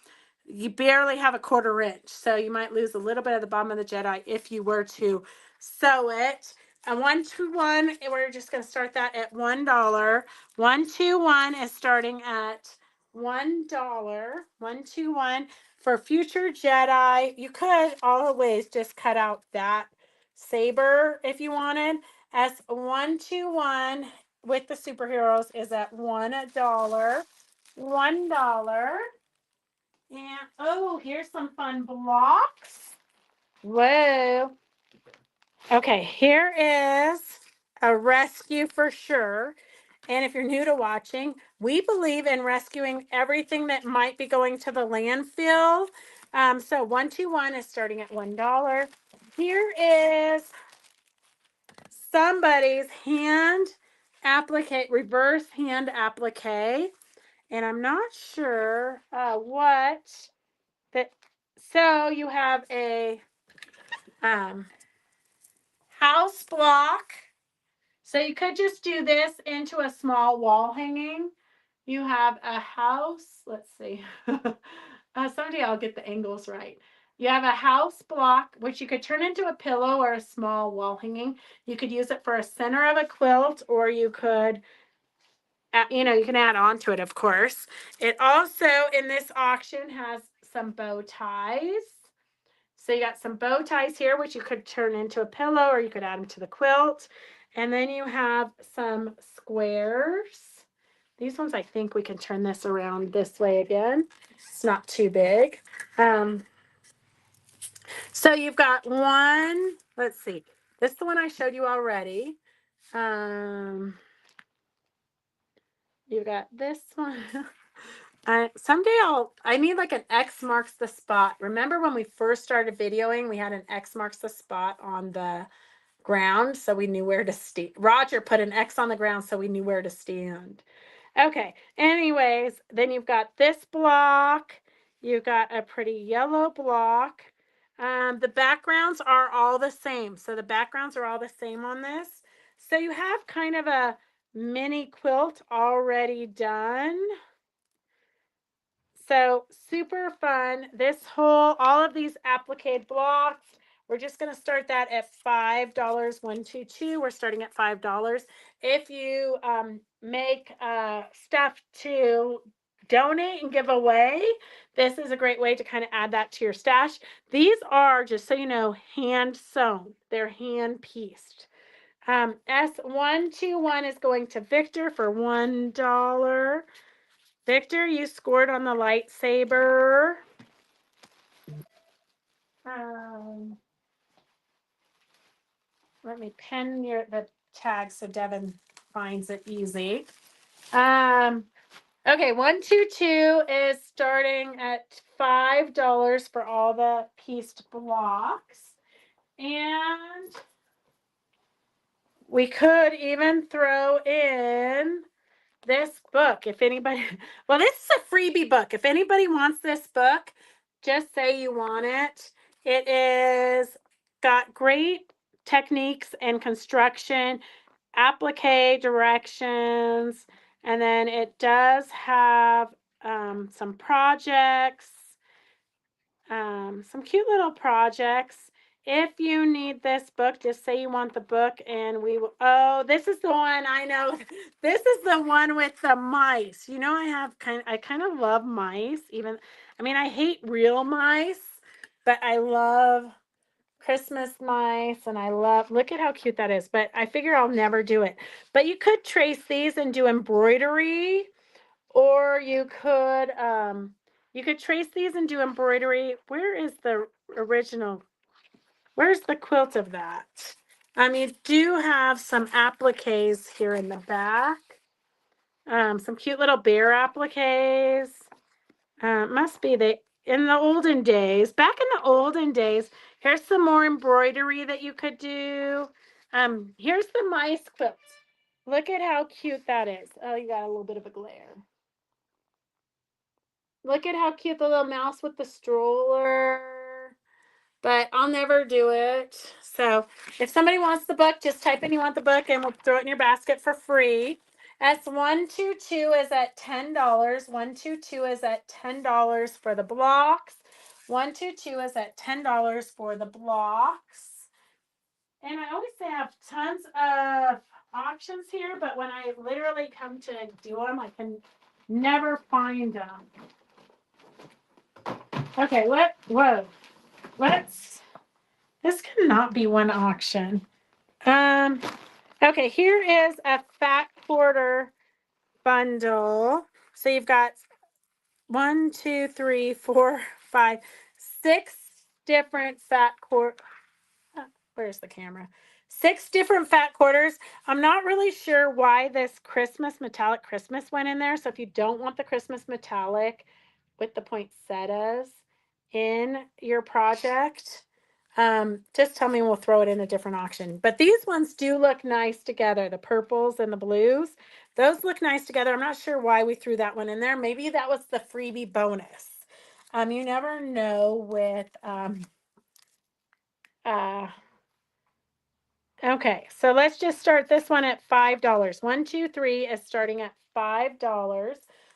You barely have a 1/4 inch. So you might lose a little bit of the bottom of the Jedi if you were to sew it. A 121, we're just going to start that at $1. 121 is starting at $1. 121. for future Jedi, you could always just cut out that saber if you wanted. S121 with the superheroes is at $1. $1. And oh, here's some fun blocks. Whoa. Okay, here is a rescue for sure. And if you're new to watching, we believe in rescuing everything that might be going to the landfill. So 121 is starting at $1. Here is somebody's hand applique, reverse hand applique. And I'm not sure what that. So you have a house block. So you could just do this into a small wall hanging. You have a house. Let's see. Someday I'll get the angles right. You have a house block, which you could turn into a pillow or a small wall hanging. You could use it for a center of a quilt, or you could, you can add on to it, of course. It also, in this auction, has some bow ties. So you got some bow ties here, which you could turn into a pillow or you could add them to the quilt. And then you have some squares. These ones, I think we can turn this around this way again. It's not too big. So you've got one, let's see. This is the one I showed you already. You got this one. Someday I need like an X marks the spot. Remember when we first started videoing, we had an X marks the spot on the ground so we knew where to stand. Roger put an X on the ground so we knew where to stand. Okay, anyways, then you've got this block. You've got a pretty yellow block. The backgrounds are all the same. So the backgrounds are all the same on this. So you have kind of a mini quilt already done. So super fun. All of these applique blocks, we're just going to start that at $5. 122. We're starting at $5. If you make stuff to donate and give away, this is a great way to kind of add that to your stash. These are, just so you know, hand sewn. They're hand pieced. S121 is going to Victor for $1. Victor, you scored on the lightsaber. Let me pin the tag so Devin finds it easy. Okay, 122 is starting at $5 for all the pieced blocks. And we could even throw in this book. If anybody, well, this is a freebie book. If anybody wants this book, just say you want it. It is got great techniques and construction, applique directions, and then it does have some projects, some cute little projects. If you need this book, just say you want the book and we will. Oh, this is the one I know. This is the one with the mice. You know, I kind of love mice. I hate real mice, but I love Christmas mice and look at how cute that is. But I figure I'll never do it. But you could trace these and do embroidery, or you could trace these and do embroidery. Where is the original? Where's the quilt of that? You do have some appliques here in the back. Some cute little bear appliques. Must be in the olden days. Back in the olden days, here's some more embroidery that you could do. Here's the mice quilt. Look at how cute that is. Oh, you got a little bit of a glare. Look at how cute the little mouse with the stroller. But I'll never do it. So if somebody wants the book, just type in you want the book and we'll throw it in your basket for free. S122 is at $10. 122 is at $10 for the blocks. 122 is at $10 for the blocks. And I always say I have tons of options here, but when I literally come to do them, I can never find them. Okay, this cannot be one auction. Okay, here is a fat quarter bundle. So you've got 1, 2, 3, 4, 5, 6 different fat quarter. Where's the camera? 6 different fat quarters. I'm not really sure why this Christmas metallic Christmas went in there. So if you don't want the Christmas metallic with the poinsettias in your project, just tell me, we'll throw it in a different auction. But these ones do look nice together. The purples and the blues, those look nice together. I'm not sure why we threw that one in there. Maybe that was the freebie bonus. You never know with, okay, so let's just start this one at $5. 1, 2, 3 is starting at $5.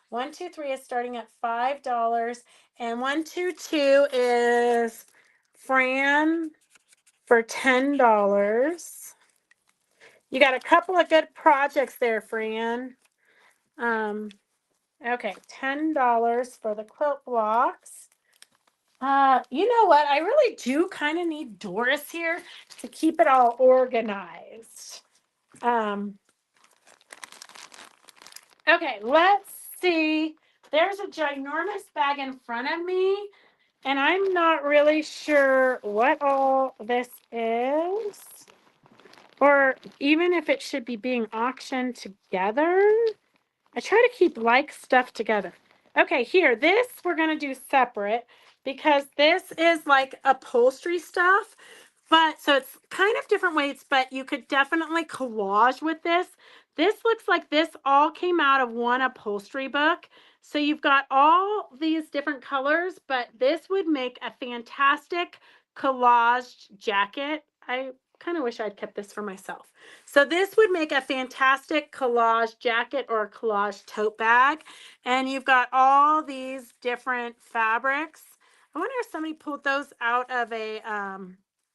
1, 2, 3 is starting at $5. And 1, 2, 2 is Fran for $10. You got a couple of good projects there, Fran. Okay, $10 for the quilt blocks. You know what? I really do kind of need Doris here to keep it all organized. Okay, let's see. There's a ginormous bag in front of me, and I'm not really sure what all this is, or even if it should be being auctioned together. I try to keep like stuff together. Okay, here, this we're going to do separate because this is like upholstery stuff. But so it's kind of different weights, but you could definitely collage with this. This looks like this all came out of one upholstery book. So you've got all these different colors, but this would make a fantastic collage jacket. I kind of wish I'd kept this for myself. So this would make a fantastic collage jacket or a collage tote bag. And you've got all these different fabrics. I wonder if somebody pulled those out of a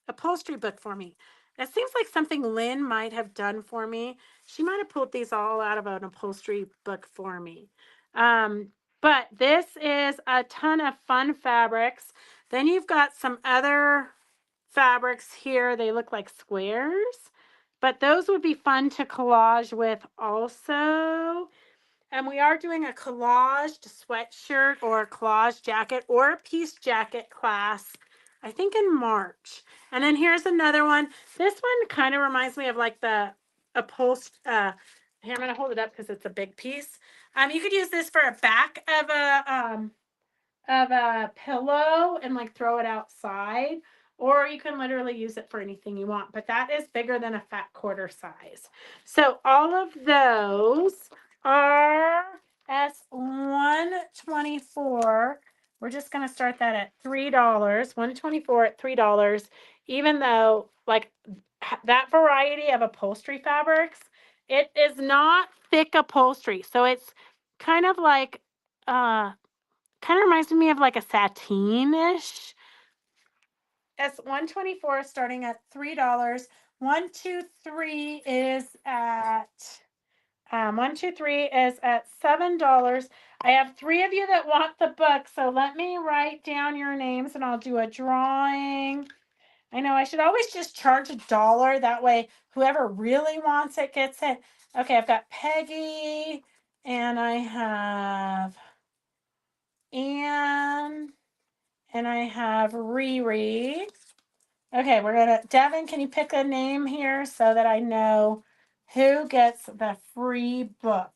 upholstery book for me. It seems like something Lynn might have done for me. She might have pulled these all out of an upholstery book for me. But this is a ton of fun fabrics. Then you've got some other fabrics here. They look like squares, but those would be fun to collage with also. And we are doing a collaged sweatshirt or a collage jacket or a piece jacket class, I think in March. And then here's another one. This one kind of reminds me of like the upholstery. Here, I'm going to hold it up because it's a big piece. You could use this for a back of a pillow and like throw it outside, or you can literally use it for anything you want, but that is bigger than a fat quarter size. So all of those are S124. We're just going to start that at $3. 124 at $3, even though like that variety of upholstery fabrics, it is not thick upholstery, so it's kind of like kind of reminds me of like a sateen-ish. S124 starting at $3. 123 is at 123 is at $7. I have 3 of you that want the book, so let me write down your names and I'll do a drawing. I know I should always just charge $1. That way whoever really wants it gets it. Okay, I've got Peggy and I have Anne. And I have Riri. Okay, we're gonna, Devin, can you pick a name here so that I know who gets the free book?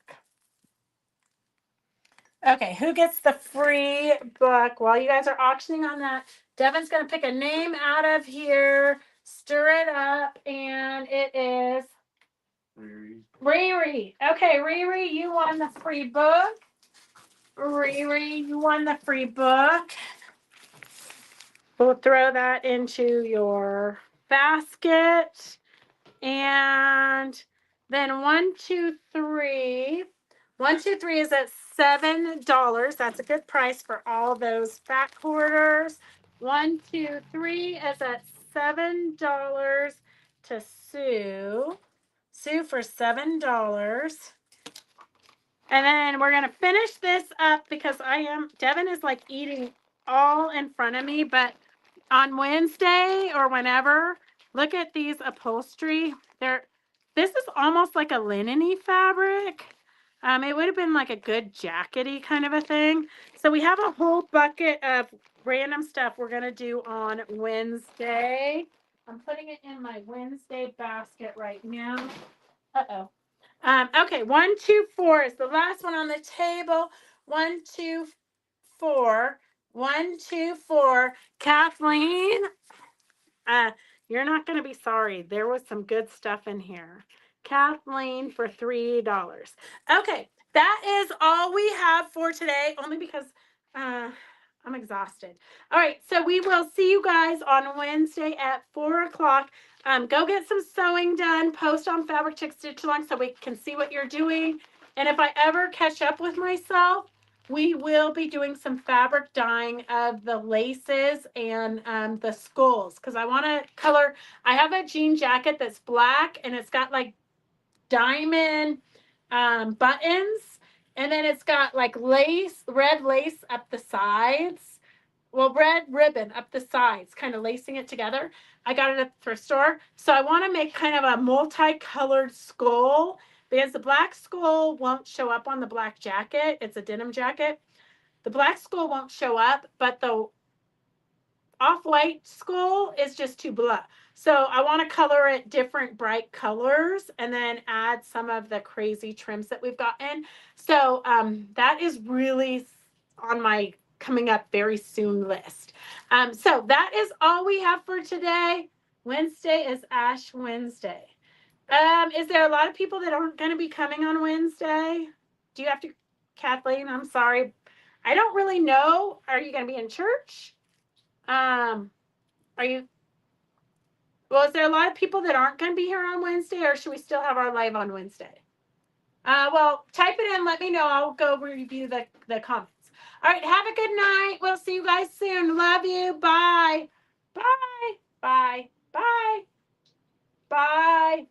Okay, who gets the free book? While you guys are auctioning on that, Devin's gonna pick a name out of here, stir it up, and it is Riri. Okay, Riri, you won the free book. Riri, you won the free book. We'll throw that into your basket. And then 123. 123 is at $7. That's a good price for all those fat quarters. 123 is at $7 to Sue. Sue for $7. And then we're going to finish this up because Devin is like eating all in front of me, but on Wednesday or whenever, look at these upholstery. This is almost like a linen-y fabric. It would have been like a good jackety kind of a thing. So we have a whole bucket of random stuff we're gonna do on Wednesday. I'm putting it in my Wednesday basket right now. Uh-oh. Okay, 1, 2, 4 is the last one on the table. 1, 2, 4. 1, 2, 4. Kathleen, uh, you're not going to be sorry. There was some good stuff in here. Kathleen for $3. Okay, that is all we have for today, only because I'm exhausted. All right, so we will see you guys on Wednesday at 4 o'clock. Go get some sewing done. Post on Fabric Chick Stitch Along so we can see what you're doing. And if I ever catch up with myself, we will be doing some fabric dyeing of the laces and the skulls because I want to color. I have a jean jacket that's black and it's got like diamond buttons, and then it's got like lace, red lace up the sides. Well, red ribbon up the sides, kind of lacing it together. I got it at the thrift store. So I want to make kind of a multicolored skull because the black skull won't show up on the black jacket. It's a denim jacket. The black skull won't show up, but the off-white skull is just too blah. So I want to color it different bright colors and then add some of the crazy trims that we've gotten. So that is really on my coming up very soon list. So that is all we have for today. Wednesday is Ash Wednesday. Is there a lot of people that aren't going to be coming on Wednesday? Do you have to, Kathleen? I'm sorry. I don't really know. Are you going to be in church? Are you, well, is there a lot of people that aren't going to be here on Wednesday, or should we still have our live on Wednesday? Well, type it in. Let me know. I'll go review the comments. All right. Have a good night. We'll see you guys soon. Love you. Bye. Bye. Bye. Bye. Bye.